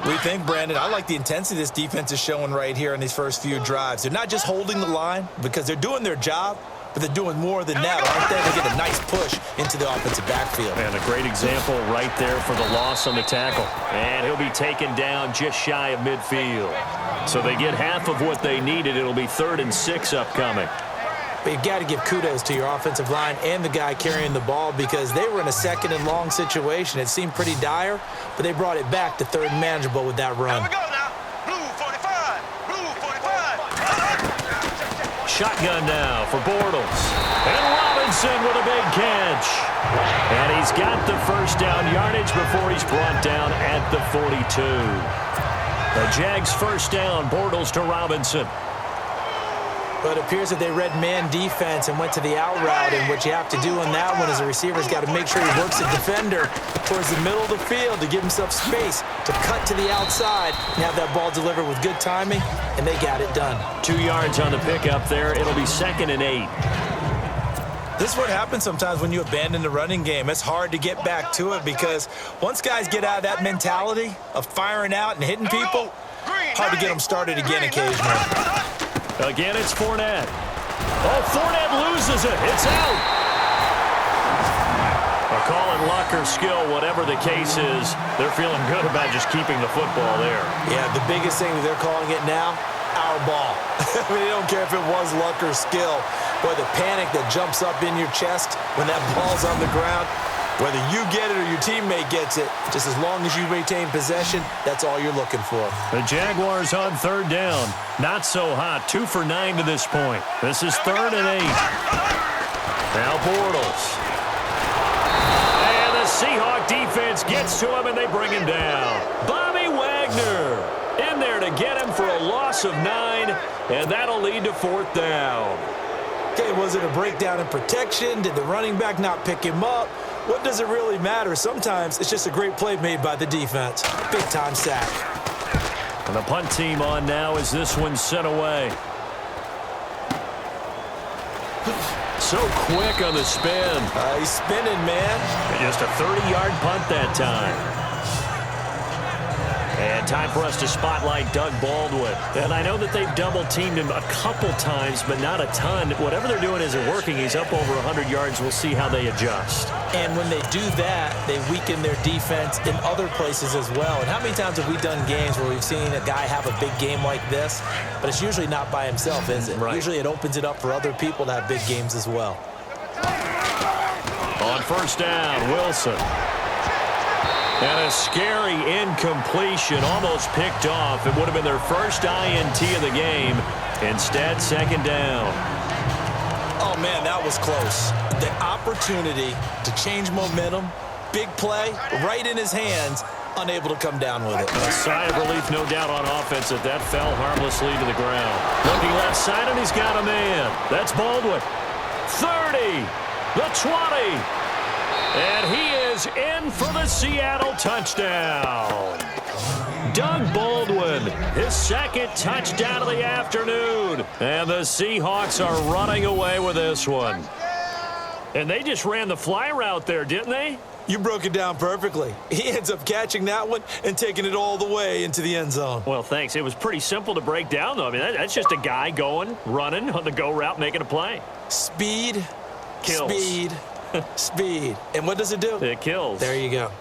What do you think, Brandon? I like the intensity this defense is showing right here in these first few drives. They're not just holding the line because they're doing their job, but they're doing more than that. Right there, they get a nice push into the offensive backfield. And a great example right there for the loss on the tackle. And he'll be taken down just shy of midfield. So they get half of what they needed. It'll be 3rd and 6 upcoming. But you've got to give kudos to your offensive line and the guy carrying the ball because they were in a 2nd and long situation. It seemed pretty dire, but they brought it back to 3rd and manageable with that run. Here we go now. Blue 45. Blue 45. Shotgun now for Bortles. And Robinson with a big catch. And he's got the first down yardage before he's brought down at the 42. The Jags first down, Bortles to Robinson. But it appears that they read man defense and went to the out route, and what you have to do in that one is the receiver's got to make sure he works the defender towards the middle of the field to give himself space to cut to the outside and have that ball delivered with good timing, and they got it done. 2 yards on the pickup there. It'll be 2nd and 8. This is what happens sometimes when you abandon the running game. It's hard to get back to it because once guys get out of that mentality of firing out and hitting people, hard to get them started again occasionally. Again, it's Fournette. Oh, Fournette loses it. It's out. A call it luck or skill, whatever the case is, they're feeling good about just keeping the football there. Yeah, the biggest thing that they're calling it now, our ball. I mean, they don't care if it was luck or skill. Boy, the panic that jumps up in your chest when that ball's on the ground, whether you get it or your teammate gets it, just as long as you retain possession, that's all you're looking for. The Jaguars on 3rd down. Not so hot. 2 for 9 to this point. This is 3rd and 8. Now Bortles. And the Seahawk defense gets to him, and they bring him down. Bobby Wagner in there to get him for a loss of 9, and that'll lead to 4th down. Okay, was it a breakdown in protection? Did the running back not pick him up? What does it really matter? Sometimes it's just a great play made by the defense. Big-time sack. And the punt team on now as this one's sent away. So quick on the spin. He's spinning, man. Just a 30-yard punt that time. And time for us to spotlight Doug Baldwin. And I know that they've double-teamed him a couple times, but not a ton. Whatever they're doing isn't working. He's up over 100 yards. We'll see how they adjust. And when they do that, they weaken their defense in other places as well. And how many times have we done games where we've seen a guy have a big game like this, but it's usually not by himself, is it? Right. Usually it opens it up for other people to have big games as well. On 1st down, Wilson. And a scary incompletion, almost picked off. It would have been their first INT of the game. Instead, 2nd down. Oh, man, that was close. The opportunity to change momentum, big play, right in his hands, unable to come down with it. A sigh of relief, no doubt, on offense that that fell harmlessly to the ground. Looking left side, and he's got a man. That's Baldwin. 30, the 20. And he is in for the Seattle touchdown. Doug Baldwin, his 2nd touchdown of the afternoon. And the Seahawks are running away with this one. And they just ran the fly route there, didn't they? You broke it down perfectly. He ends up catching that one and taking it all the way into the end zone. Well, thanks. It was pretty simple to break down, though. I mean, that's just a guy going, running on the go route, making a play. Speed, Kills. speed, speed. And what does it do? It kills. There you go.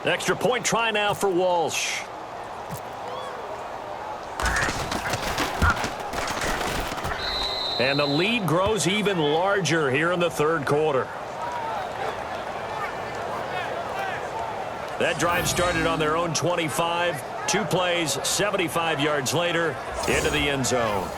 Extra point try now for Walsh. And the lead grows even larger here in the 3rd quarter. That drive started on their own 25. 2 plays, 75 yards later, into the end zone.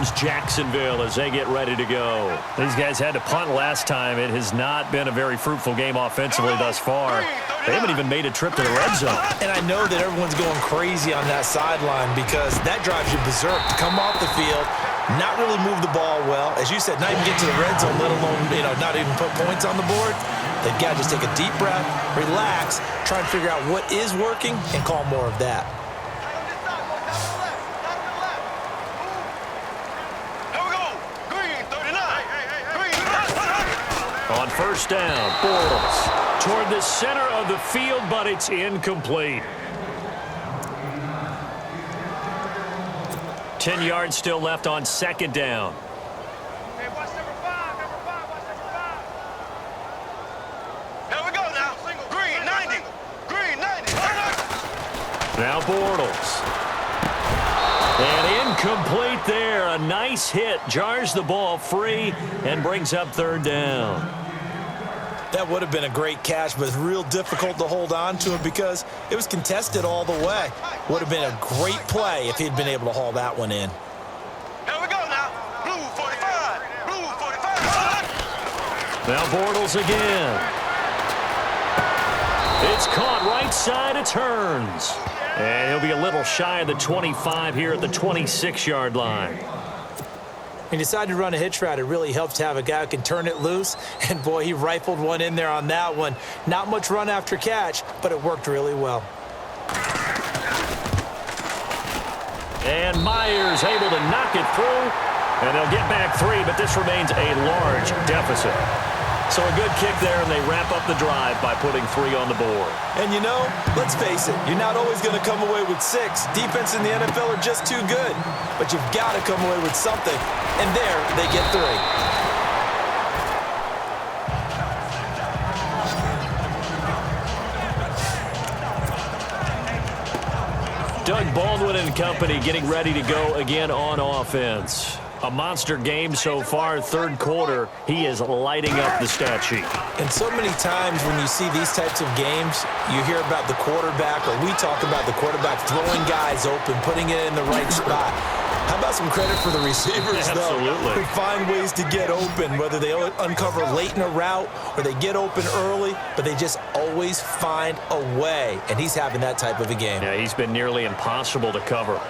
comes Jacksonville as they get ready to go. These guys had to punt last time. It has not been a very fruitful game offensively thus far. They haven't even made a trip to the red zone. And I know that everyone's going crazy on that sideline because that drives you berserk to come off the field, not really move the ball well. As you said, not even get to the red zone, let alone, not even put points on the board. They've got to just take a deep breath, relax, try and figure out what is working, and call more of that. On first down, Bortles toward the center of the field, but it's incomplete. 10 yards still left on second down. Hey, watch number 5, watch number 5. Here we go now. Green, 90. Green, 90. Now Bortles. And incomplete there. A nice hit. Jars the ball free and brings up third down. That would have been a great catch, but it's real difficult to hold on to it because it was contested all the way. Would have been a great play if he'd been able to haul that one in. Here we go now. Blue 45. Blue 45. Now Bortles again. It's caught right side of turns. And he'll be a little shy of the 25 here at the 26-yard line. He decided to run a hitch route. It really helps to have a guy who can turn it loose. And, boy, he rifled one in there on that one. Not much run after catch, but it worked really well. And Myers able to knock it through. And they'll get back 3, but this remains a large deficit. So a good kick there, and they wrap up the drive by putting 3 on the board. And, let's face it, you're not always going to come away with 6. Defense in the NFL are just too good. But you've got to come away with something. And there, they get 3. Doug Baldwin and company getting ready to go again on offense. A monster game so far, third quarter. He is lighting up the stat sheet. And so many times when you see these types of games, you hear about the quarterback, or we talk about the quarterback throwing guys open, putting it in the right spot. How about some credit for the receivers, though? Absolutely. Who find ways to get open, whether they uncover late in a route or they get open early, but they just always find a way. And he's having that type of a game. Yeah, he's been nearly impossible to cover.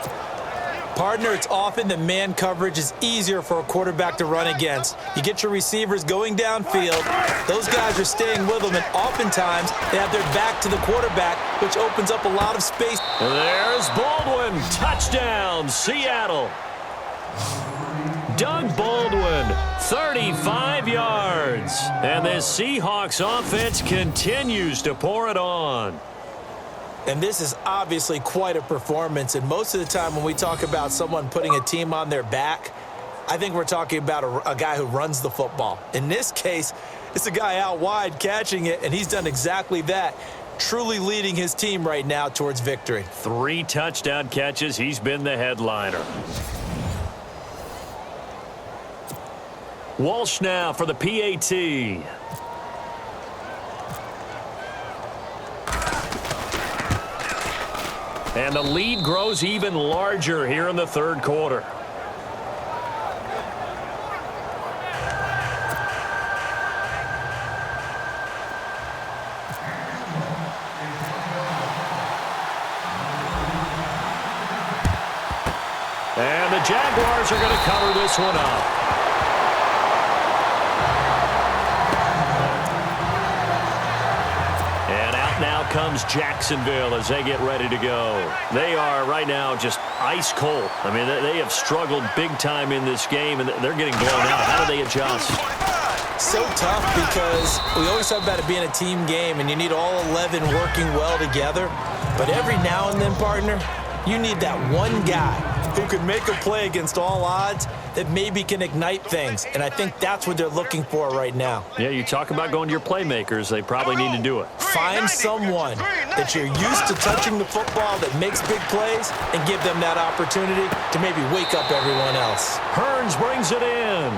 Partner, it's often that man coverage is easier for a quarterback to run against. You get your receivers going downfield. Those guys are staying with them, and oftentimes they have their back to the quarterback, which opens up a lot of space. There's Baldwin. Touchdown, Seattle. Doug Baldwin, 35 yards. And this Seahawks offense continues to pour it on. And this is obviously quite a performance. And most of the time when we talk about someone putting a team on their back, I think we're talking about a guy who runs the football. In this case, it's a guy out wide catching it, and he's done exactly that, truly leading his team right now towards victory. 3 touchdown catches. He's been the headliner. Walsh now for the PAT. And the lead grows even larger here in the third quarter. And the Jaguars are going to cover this one up. Now comes Jacksonville as they get ready to go. They are right now just ice cold. I mean, they have struggled big time in this game, and they're getting blown out. How do they adjust? So tough because we always talk about it being a team game, and you need all 11 working well together. But every now and then, partner, you need that one guy who can make a play against all odds that maybe can ignite things. And I think that's what they're looking for right now. Yeah, you talk about going to your playmakers. They probably need to do it. Find someone that you're used to touching the football that makes big plays and give them that opportunity to maybe wake up everyone else. Hearns brings it in.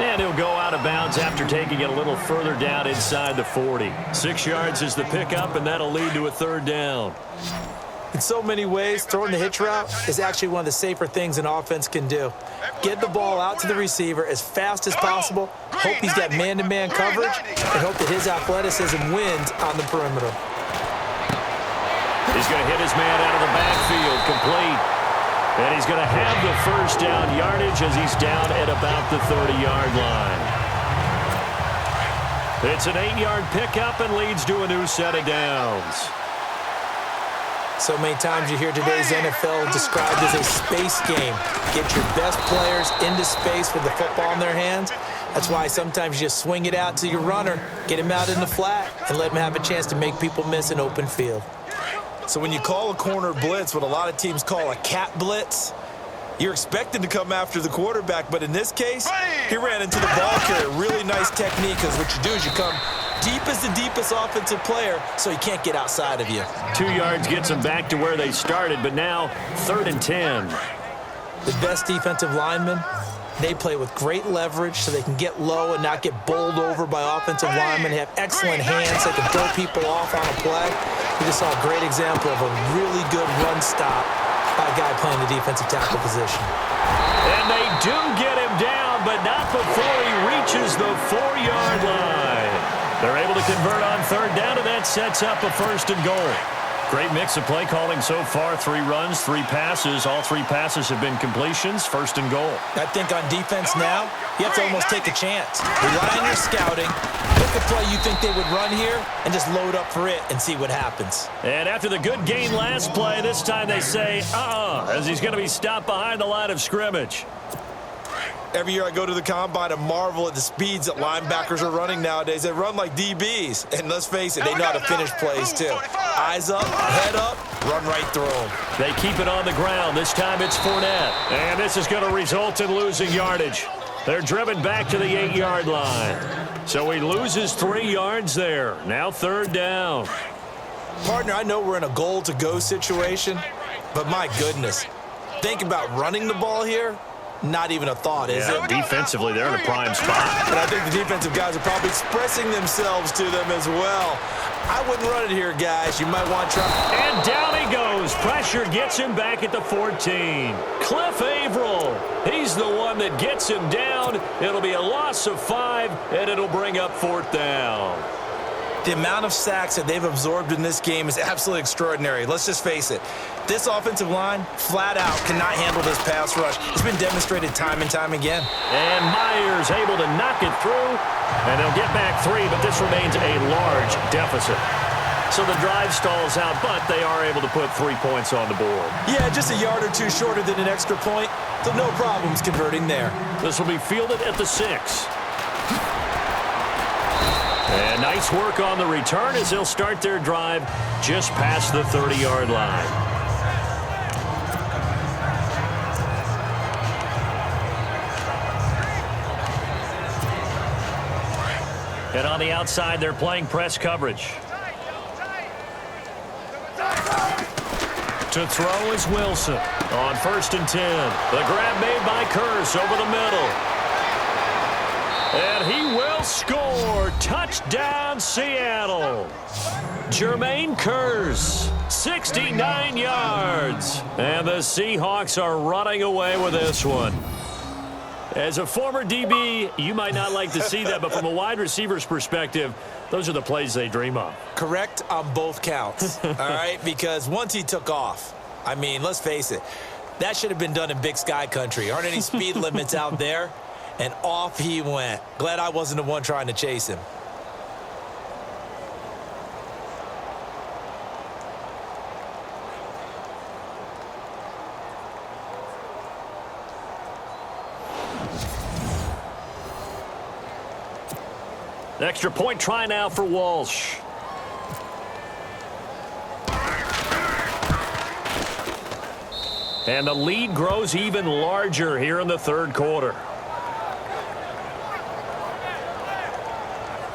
And he'll go out of bounds after taking it a little further down inside the 40. 6 yards is the pickup, and that'll lead to a third down. In so many ways, throwing the hitch route is actually one of the safer things an offense can do. Get the ball out to the receiver as fast as possible, hope he's got man-to-man coverage, and hope that his athleticism wins on the perimeter. He's going to hit his man out of the backfield, complete. And he's going to have the first down yardage as he's down at about the 30-yard line. It's an 8-yard pickup and leads to a new set of downs. So many times you hear today's NFL described as a space game. Get your best players into space with the football in their hands. That's why sometimes you just swing it out to your runner, get him out in the flat, and let him have a chance to make people miss an open field. So when you call a corner blitz, what a lot of teams call a cat blitz, you're expected to come after the quarterback. But in this case, he ran into the ball carrier. Really nice technique, because what you do is you come deep as the deepest offensive player, so he can't get outside of you. 2 yards gets them back to where they started, but now 3rd and 10. The best defensive linemen, they play with great leverage so they can get low and not get bowled over by offensive linemen. They have excellent hands. They can throw people off on a play. We just saw a great example of a really good run stop by a guy playing the defensive tackle position. And they do get him down, but not before he reaches the 4-yard line. They're able to convert on 3rd down, and that sets up a 1st and goal. Great mix of play calling so far. 3 runs, 3 passes. All 3 passes have been completions. 1st and goal. I think on defense now, you have to almost take a chance. Rely on your scouting. Pick a play you think they would run here and just load up for it and see what happens. And after the good gain last play, this time they say, as he's going to be stopped behind the line of scrimmage. Every year I go to the combine and marvel at the speeds that linebackers are running nowadays. They run like DBs. And let's face it, they know how to finish plays too. Eyes up, head up, run right through them. They keep it on the ground. This time it's Fournette. And this is going to result in losing yardage. They're driven back to the 8-yard line. So he loses 3 yards there. Now 3rd down. Partner, I know we're in a goal-to-go situation, but my goodness, think about running the ball here. Not even a thought, is it? Defensively, they're in a prime spot. And I think the defensive guys are probably expressing themselves to them as well. I wouldn't run it here, guys. You might want to try. And down he goes. Pressure gets him back at the 14. Cliff Averill. He's the one that gets him down. It'll be a loss of 5, and it'll bring up 4th down. The amount of sacks that they've absorbed in this game is absolutely extraordinary. Let's just face it. This offensive line, flat out, cannot handle this pass rush. It's been demonstrated time and time again. And Myers able to knock it through. And they'll get back 3, but this remains a large deficit. So the drive stalls out, but they are able to put 3 points on the board. Yeah, just a yard or 2 shorter than an extra point. So no problems converting there. This will be fielded at the 6. And nice work on the return as they'll start their drive just past the 30-yard line. And on the outside, they're playing press coverage. To throw is Wilson on 1st and 10. The grab made by Curse over the middle. And he will score. Touchdown, Seattle. Jermaine Curse, 69 yards. And the Seahawks are running away with this one. As a former DB, you might not like to see that, but from a wide receiver's perspective, those are the plays they dream of. Correct on both counts, all right? Because once he took off, I mean, let's face it, that should have been done in Big Sky country. Aren't any speed limits out there? And off he went. Glad I wasn't the one trying to chase him. Extra point try now for Walsh. And the lead grows even larger here in the 3rd quarter.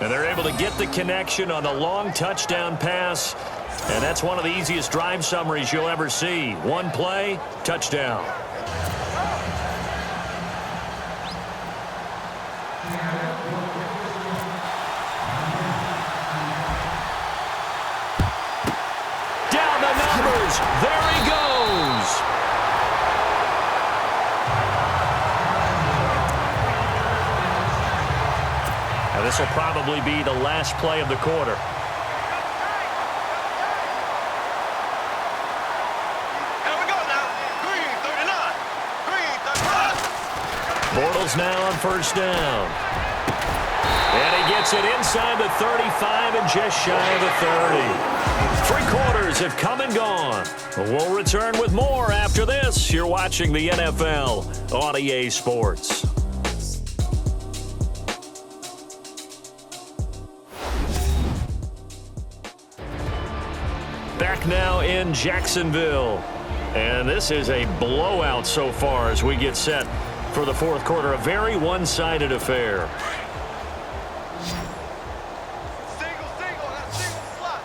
And they're able to get the connection on the long touchdown pass. And that's one of the easiest drive summaries you'll ever see. 1 play, touchdown. numbers. There he goes. Now this will probably be the last play of the quarter. Bortles now on first down. And he gets it inside the 35 and just shy of the 30. 3 quarters have come and gone. We'll return with more after this. You're watching the NFL on EA Sports. Back now in Jacksonville. And this is a blowout so far as we get set for the fourth quarter. A very one-sided affair. Single slot.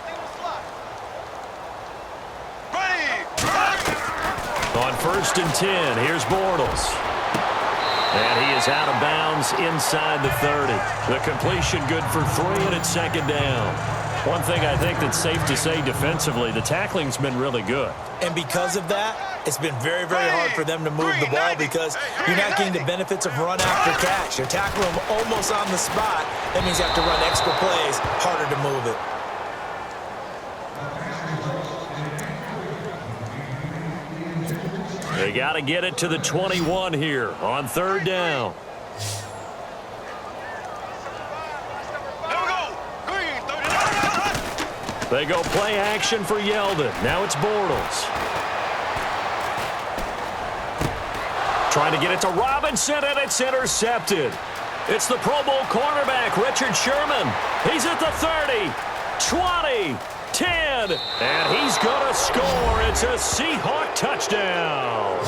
On first and 10, here's Bortles. And he is out of bounds inside the 30. The completion good for 3, and it's second down. One thing I think that's safe to say defensively, the tackling's been really good. And because of that, it's been very, very hard for them to move the ball because you're not getting the benefits of run after catch. You're tackling them almost on the spot. That means you have to run extra plays, harder to move it. They got to get it to the 21 here on third down. They go play action for Yeldon. Now it's Bortles. Trying to get it to Robinson, and it's intercepted. It's the Pro Bowl cornerback, Richard Sherman. He's at the 30, 20, 10, and he's going to score. It's a Seahawk touchdown.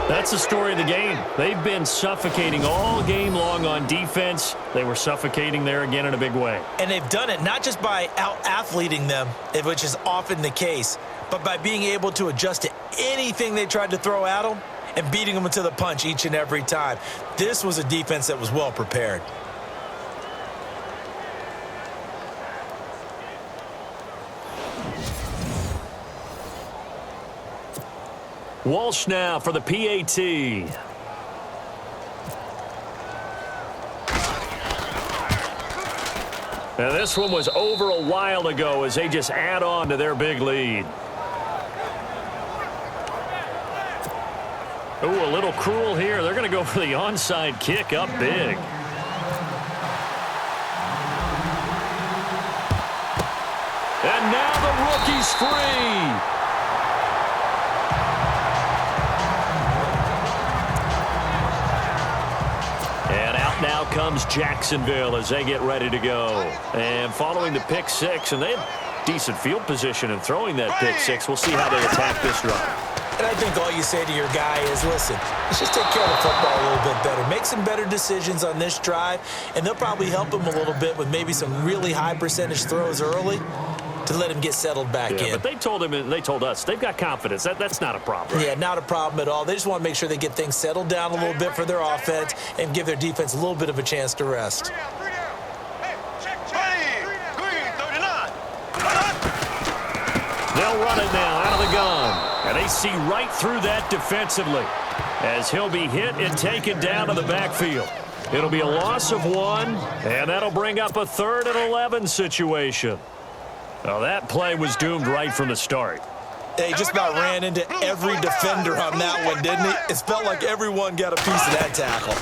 That's the story of the game. They've been suffocating all game long on defense. They were suffocating there again in a big way. And they've done it not just by out-athleting them, which is often the case, but by being able to adjust to anything they tried to throw at them and beating them to the punch each and every time. This was a defense that was well prepared. Walsh now for the PAT. Now this one was over a while ago as they just add on to their big lead. Ooh, a little cruel here. They're going to go for the onside kick up big. And now the rookie's free. Now comes Jacksonville as they get ready to go. And following the pick six, and they have decent field position in throwing that pick six. We'll see how they attack this drive. And I think all you say to your guy is, listen, let's just take care of the football a little bit better. Make some better decisions on this drive, and they'll probably help him a little bit with maybe some really high percentage throws early to let him get settled back in. But they told him and they told us they've got confidence. That's not a problem. Yeah, not a problem at all. They just want to make sure they get things settled down a little bit for their offense and give their defense a little bit of a chance to rest. They'll run it now out of the gun. And they see right through that defensively as he'll be hit and taken down to the backfield. It'll be a loss of 1, and that'll bring up a 3rd and 11 situation. Well, that play was doomed right from the start. He just about ran into every defender on that one, didn't he? It felt like everyone got a piece of that tackle.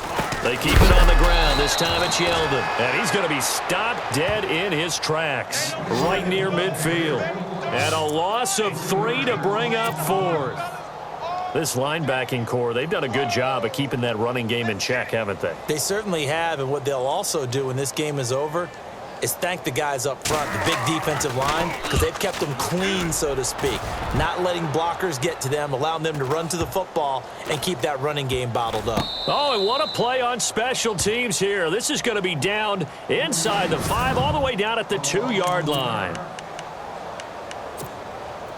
They keep it on the ground. This time it's Yeldon. And he's going to be stopped dead in his tracks right near midfield. And a loss of 3 to bring up 4th. This linebacking core, they've done a good job of keeping that running game in check, haven't they? They certainly have, and what they'll also do when this game is over is thank the guys up front, the big defensive line, because they've kept them clean, so to speak. Not letting blockers get to them, allowing them to run to the football and keep that running game bottled up. Oh, and what a play on special teams here. This is going to be down inside the 5, all the way down at the 2-yard line.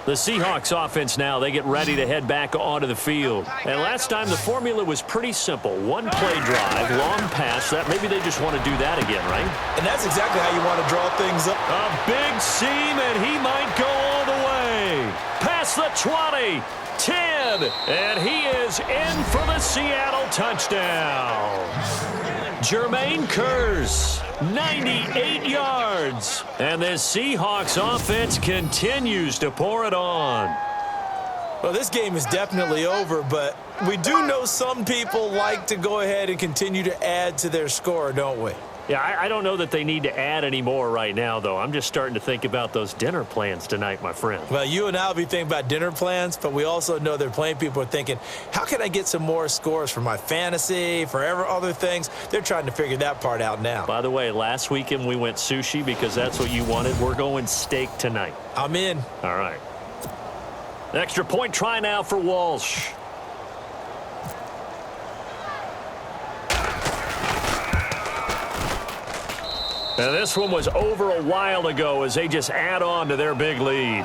The Seahawks offense now, they get ready to head back onto the field. And last time the formula was pretty simple. 1 play drive, long pass. That maybe they just want to do that again, right? And that's exactly how you want to draw things up. A big seam, and he might go across the 20, 10, and he is in for the Seattle touchdown. Jermaine Kearse, 98 yards. And this Seahawks offense continues to pour it on. Well, this game is definitely over, but we do know some people like to go ahead and continue to add to their score, don't we? Yeah, I don't know that they need to add any more right now, though. I'm just starting to think about those dinner plans tonight, my friend. Well, you and I will be thinking about dinner plans, but we also know they're playing people are thinking, how can I get some more scores for my fantasy, for other things? They're trying to figure that part out now. By the way, last weekend we went sushi because that's what you wanted. We're going steak tonight. I'm in. All right. Extra point try now for Walsh. Now this one was over a while ago as they just add on to their big lead.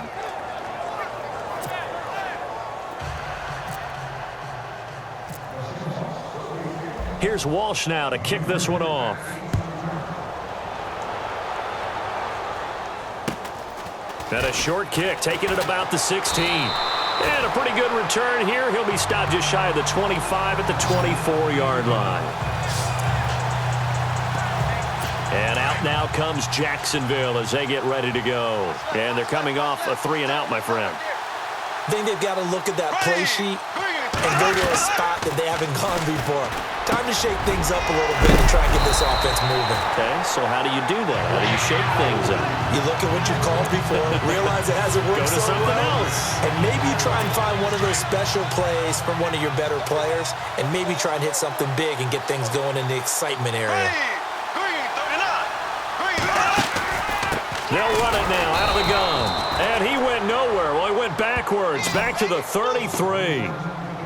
Here's Walsh now to kick this one off. And a short kick, taking it about the 16. And a pretty good return here. He'll be stopped just shy of the 25 at the 24-yard line. And out now comes Jacksonville as they get ready to go. And they're coming off a 3-and-out, my friend. I think they've got to look at that play sheet and go to a spot that they haven't gone before. Time to shake things up a little bit and try and get this offense moving. Okay, so how do you do that? How do you shake things up? You look at what you've called before, realize it hasn't worked Go to so something well, else. and maybe you try and find one of those special plays from one of your better players, and maybe try and hit something big and get things going in the excitement area. They'll run it now out of the gun. And he went nowhere. Well, he went backwards, back to the 33.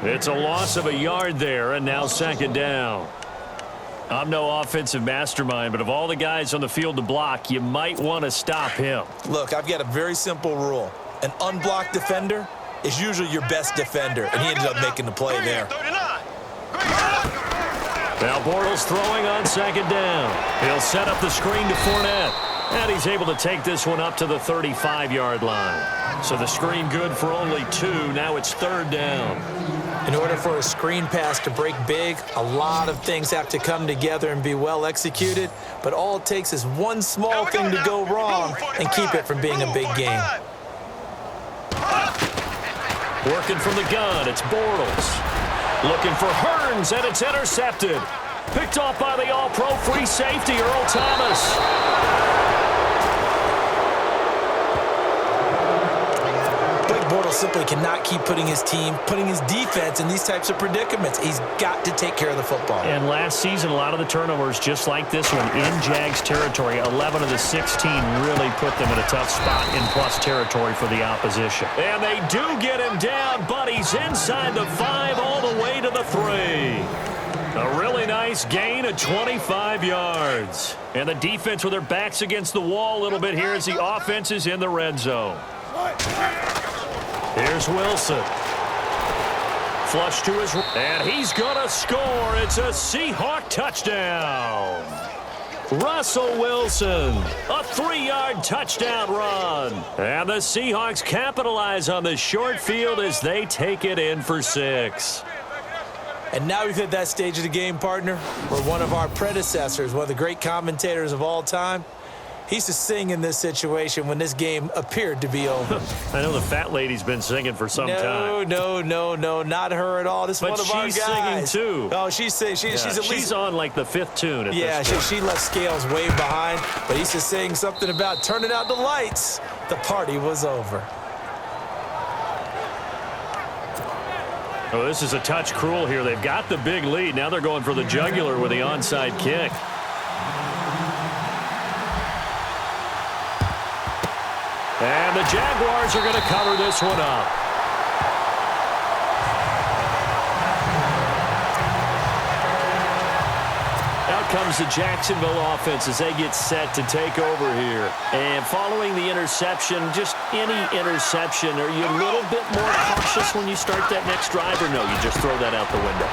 It's a loss of a yard there, and now second down. I'm no offensive mastermind, but of all the guys on the field to block, you might want to stop him. Look, I've got a very simple rule. An unblocked defender is usually your best defender, and he ended up making the play there. Now Bortles throwing on second down. He'll set up the screen to Fournette. And he's able to take this one up to the 35-yard line. So the screen good for only 2. Now it's third down. In order for a screen pass to break big, a lot of things have to come together and be well executed. But all it takes is one small thing to go wrong and keep it from being a big game. Working from the gun, it's Bortles. Looking for Hearns, and it's intercepted. Picked off by the all-pro free safety, Earl Thomas. Blake Bortles simply cannot keep putting his defense in these types of predicaments. He's got to take care of the football. And last season, a lot of the turnovers, just like this one, in Jags territory, 11 of the 16 really put them in a tough spot in plus territory for the opposition. And they do get him down, but he's inside the 5 all the way to the 3. A really nice gain of 25 yards. And the defense with their backs against the wall a little bit here as the offense is in the red zone. Here's Wilson. Flush to his... And he's going to score. It's a Seahawk touchdown. Russell Wilson, a 3-yard touchdown run. And the Seahawks capitalize on the short field as they take it in for 6. And now we've hit that stage of the game, partner, where one of our predecessors, one of the great commentators of all time, he used to sing in this situation when this game appeared to be over. I know the fat lady's been singing for some time. No, not her at all. This is one of our guys. But she's singing, too. Oh, she's at least... She's on, like, the 5th tune at this point. she left scales way behind, but he used to sing something about turning out the lights. The party was over. Oh, this is a touch cruel here. They've got the big lead. Now they're going for the jugular with the onside kick. And the Jaguars are going to cover this one up. Out comes the Jacksonville offense as they get set to take over here. And following the interception, just any interception, are you a little bit more cautious when you start that next drive, or no, you just throw that out the window?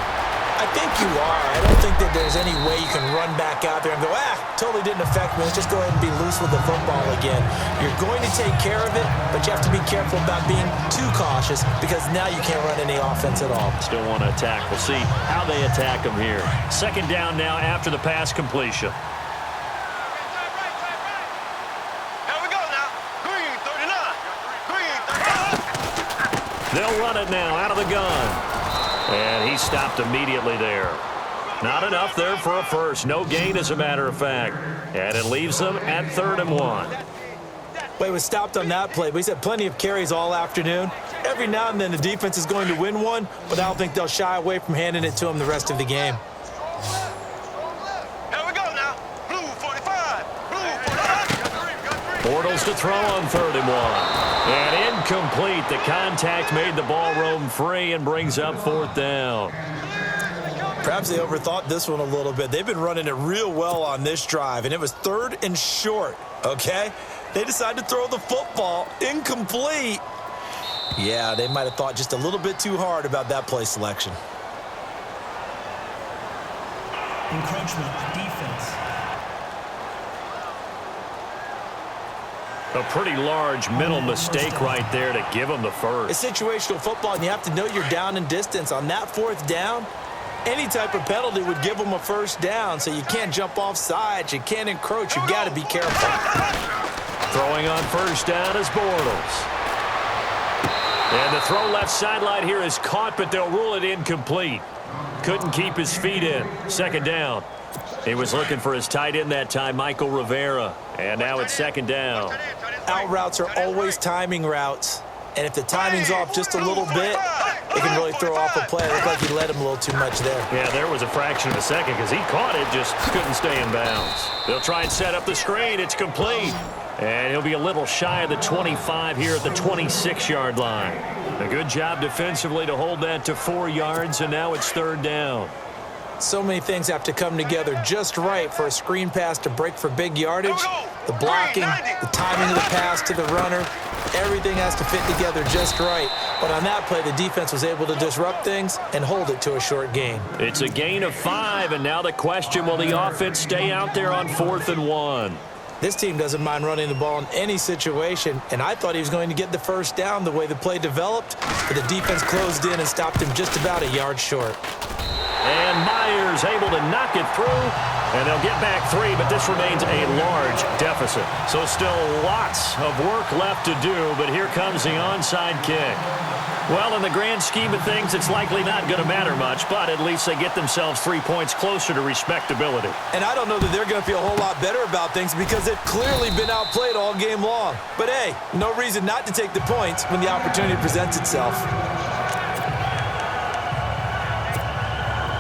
I think you are. I don't think that there's any way you can run back out there and go, totally didn't affect me. Let's just go ahead and be loose with the football again. You're going to take care of it, but you have to be careful about being too cautious because now you can't run any offense at all. Still want to attack. We'll see how they attack them here. Second down now after the pass completion. They'll run it now out of the gun. And he stopped immediately there. Not enough there for a first. No gain, as a matter of fact. And it leaves them at 3rd and 1. Well, he was stopped on that play, but he's had plenty of carries all afternoon. Every now and then the defense is going to win one, but I don't think they'll shy away from handing it to him the rest of the game. Here we go now. Blue 45. Blue 45. Bortles to throw on 3rd and 1. And incomplete. The contact made the ball roam free and brings up 4th down. Perhaps they overthought this one a little bit. They've been running it real well on this drive, and it was 3rd and short, okay? They decided to throw the football incomplete. Yeah, they might have thought just a little bit too hard about that play selection. Encroachment, defense. A pretty large mental mistake right there to give them the first. It's situational football, and you have to know you're down in distance. On that 4th down, any type of penalty would give them a first down, so you can't jump off sides. You can't encroach. You've got to be careful. Throwing on 1st down is Bortles. And the throw left sideline here is caught, but they'll rule it incomplete. Couldn't keep his feet in. 2nd down. He was looking for his tight end that time, Michael Rivera. And now it's 2nd down. Out routes are always timing routes. And if the timing's off just a little bit, it can really throw off a play. It looked like he led him a little too much there. Yeah, there was a fraction of a second because he caught it, just couldn't stay in bounds. They'll try and set up the screen. It's complete. And he'll be a little shy of the 25 here at the 26-yard line. A good job defensively to hold that to 4 yards, and now it's 3rd down. So many things have to come together just right for a screen pass to break for big yardage. The blocking, the timing of the pass to the runner, everything has to fit together just right. But on that play, the defense was able to disrupt things and hold it to a short gain. It's a gain of 5, and now the question, will the offense stay out there on 4th and 1? This team doesn't mind running the ball in any situation, and I thought he was going to get the first down the way the play developed, but the defense closed in and stopped him just about a yard short. And Myers able to knock it through, and they'll get back 3, but this remains a large deficit. So still lots of work left to do, but here comes the onside kick. Well, in the grand scheme of things, it's likely not going to matter much, but at least they get themselves 3 points closer to respectability. And I don't know that they're going to feel a whole lot better about things because they've clearly been outplayed all game long. But hey, no reason not to take the points when the opportunity presents itself.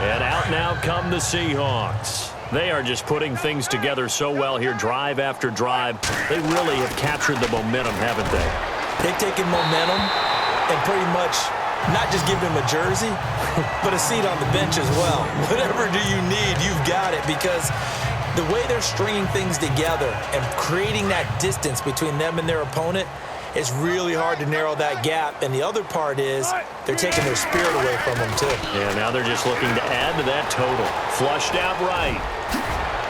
And out now come the Seahawks. They are just putting things together so well here, drive after drive. They really have captured the momentum, haven't they? They've taken momentum and pretty much not just give him a jersey, but a seat on the bench as well. Whatever do you need, you've got it, because the way they're stringing things together and creating that distance between them and their opponent, it's really hard to narrow that gap. And the other part is they're taking their spirit away from them, too. Yeah, now they're just looking to add to that total. Flushed out right.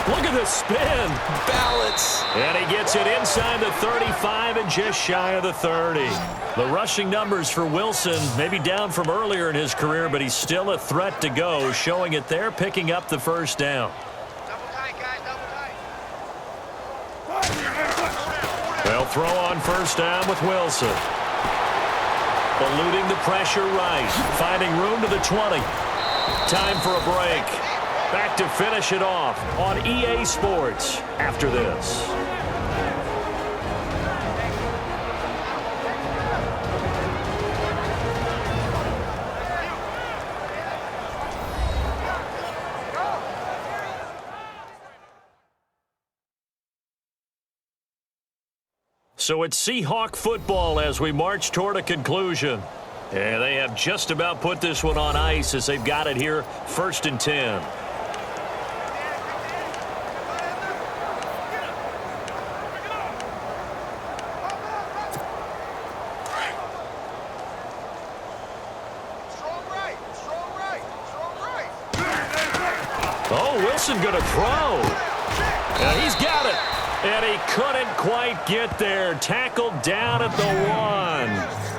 Look at the spin. Balance. And he gets it inside the 35 and just shy of the 30. The rushing numbers for Wilson maybe down from earlier in his career, but he's still a threat to go, showing it there, picking up the first down. Double tight, guys, double tight. They'll throw on first down with Wilson. Eluding the pressure right. Finding room to the 20. Time for a break. Back to finish it off on EA Sports after this. So it's Seahawk football as we march toward a conclusion. And they have just about put this one on ice as they've got it here, 1st and 10. Strong right, strong right, strong right. Wilson going to throw. And he's got it. And he couldn't quite get there. Tackled down at the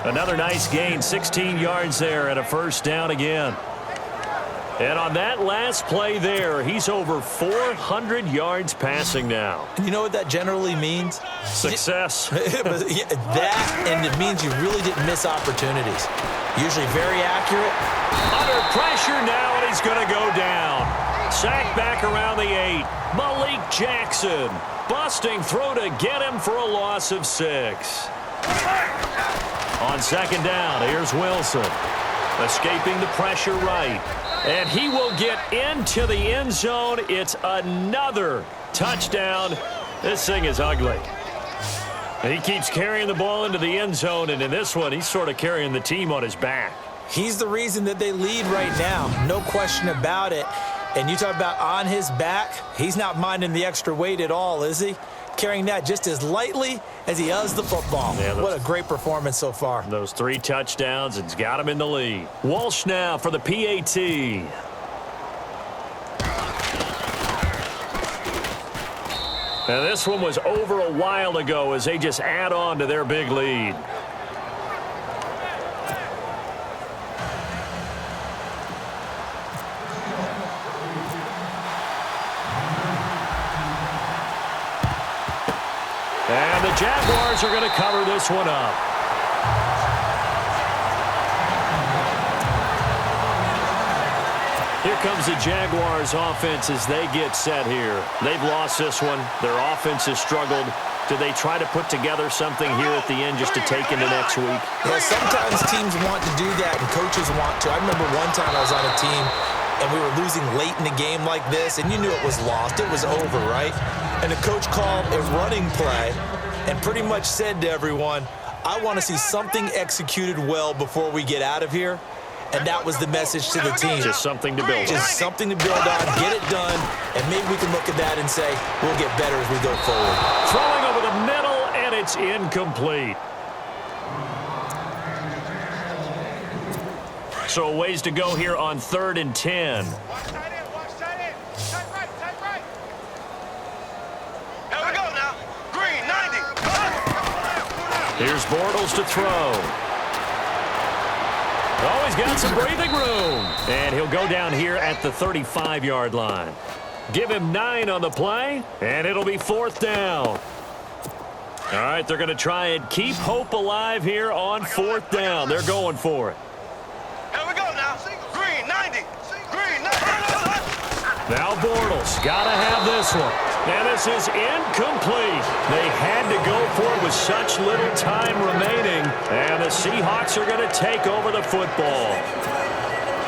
1. Another nice gain, 16 yards there and a first down again. And on that last play there, he's over 400 yards passing now. And you know what that generally means? Success. That, and it means you really didn't miss opportunities. Usually very accurate. Under pressure now, and he's going to go down. Sacked back around the 8. Malik Jackson busting through to get him for a loss of 6. On second down, here's Wilson. Escaping the pressure right. And he will get into the end zone. It's another touchdown. This thing is ugly. And he keeps carrying the ball into the end zone, and in this one, he's sort of carrying the team on his back. He's the reason that they lead right now. No question about it. And you talk about on his back, he's not minding the extra weight at all, is he? Carrying that just as lightly as he does the football. Yeah, what a great performance so far. Those 3 touchdowns, it's got him in the lead. Walsh now for the PAT. And this one was over a while ago as they just add on to their big lead. And the Jaguars are going to cover this one up. Here comes the Jaguars offense as they get set here. They've lost this one. Their offense has struggled. Do they try to put together something here at the end just to take into next week? Yeah, sometimes teams want to do that and coaches want to. I remember one time I was on a team and we were losing late in the game like this, and you knew it was lost. It was over, right? And the coach called a running play and pretty much said to everyone, I want to see something executed well before we get out of here. And that was the message to the team. Just something to build on. Just something to build on, get it done, and maybe we can look at that and say, we'll get better as we go forward. Throwing over the middle, and it's incomplete. So a ways to go here on 3rd and 10. Watch tight end, watch tight end. Tight right. Here we go now. Green, 90. Here's Bortles to throw. Oh, he's got some breathing room. And he'll go down here at the 35-yard line. Give him 9 on the play, and it'll be 4th down. All right, they're going to try and keep hope alive here on 4th down. They're going for it. Here we go now. Green, 90. Green, 90. Now Bortles, got to have this one. And this is incomplete. They had to go for it with such little time remaining. And the Seahawks are going to take over the football.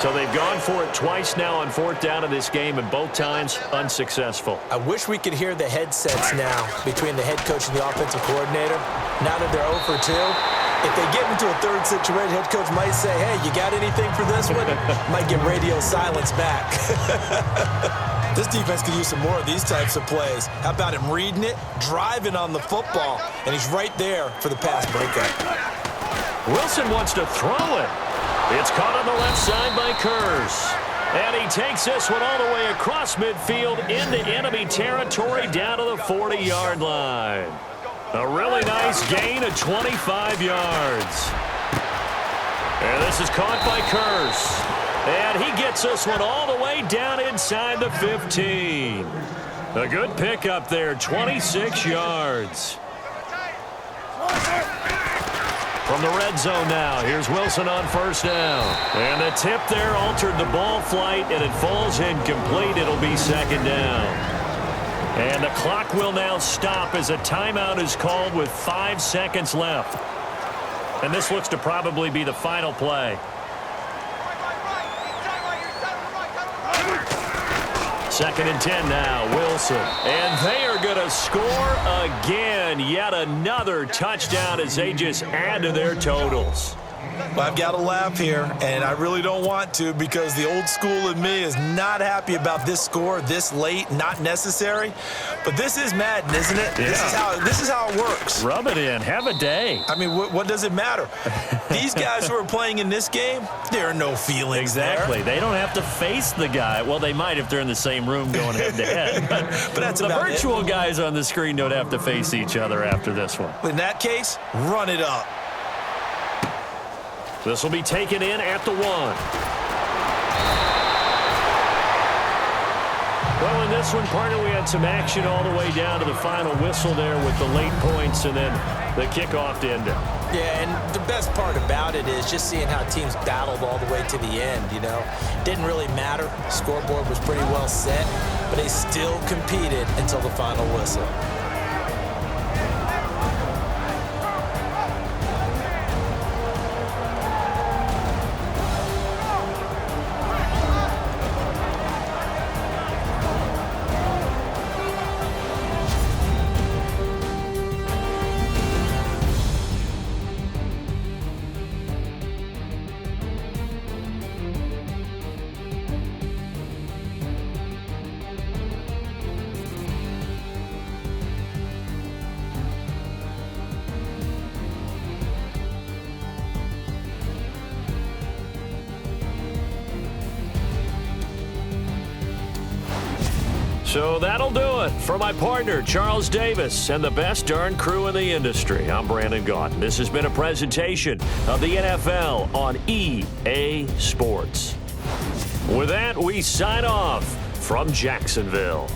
So they've gone for it twice now on 4th down in this game, and both times unsuccessful. I wish we could hear the headsets now between the head coach and the offensive coordinator. Now that they're 0 for 2, if they get into a third situation, head coach might say, hey, you got anything for this one? Might get radio silence back. This defense could use some more of these types of plays. How about him reading it, driving on the football, and he's right there for the pass breakup. Wilson wants to throw it. It's caught on the left side by Kurz. And he takes this one all the way across midfield into enemy territory down to the 40-yard line. A really nice gain of 25 yards. And this is caught by Kurz. And he gets this one all the way down inside the 15. A good pickup there, 26 yards. From the red zone now, here's Wilson on 1st down. And the tip there altered the ball flight, and it falls incomplete. It'll be 2nd down. And the clock will now stop as a timeout is called with 5 seconds left. And this looks to probably be the final play. 2nd and 10 now, Wilson. And they are going to score again. Yet another touchdown as they just add to their totals. I've got to laugh here, and I really don't want to because the old school in me is not happy about this score this late, not necessary. But this is Madden, isn't it? Yeah. This is how it works. Rub it in. Have a day. I mean, what does it matter? These guys who are playing in this game, there are no feelings Exactly. there. They don't have to face the guy. Well, they might if they're in the same room going head-to-head. But that's the about virtual it. guys on the screen don't have to face each other after this one. In that case, run it up. This will be taken in at the 1. Well, in this one, partner, we had some action all the way down to the final whistle there with the late points and then the kickoff to end it. Yeah, and the best part about it is just seeing how teams battled all the way to the end, you know. Didn't really matter. Scoreboard was pretty well set, but they still competed until the final whistle. So that'll do it for my partner, Charles Davis, and the best darn crew in the industry. I'm Brandon Gaudin. This has been a presentation of the NFL on EA Sports. With that, we sign off from Jacksonville.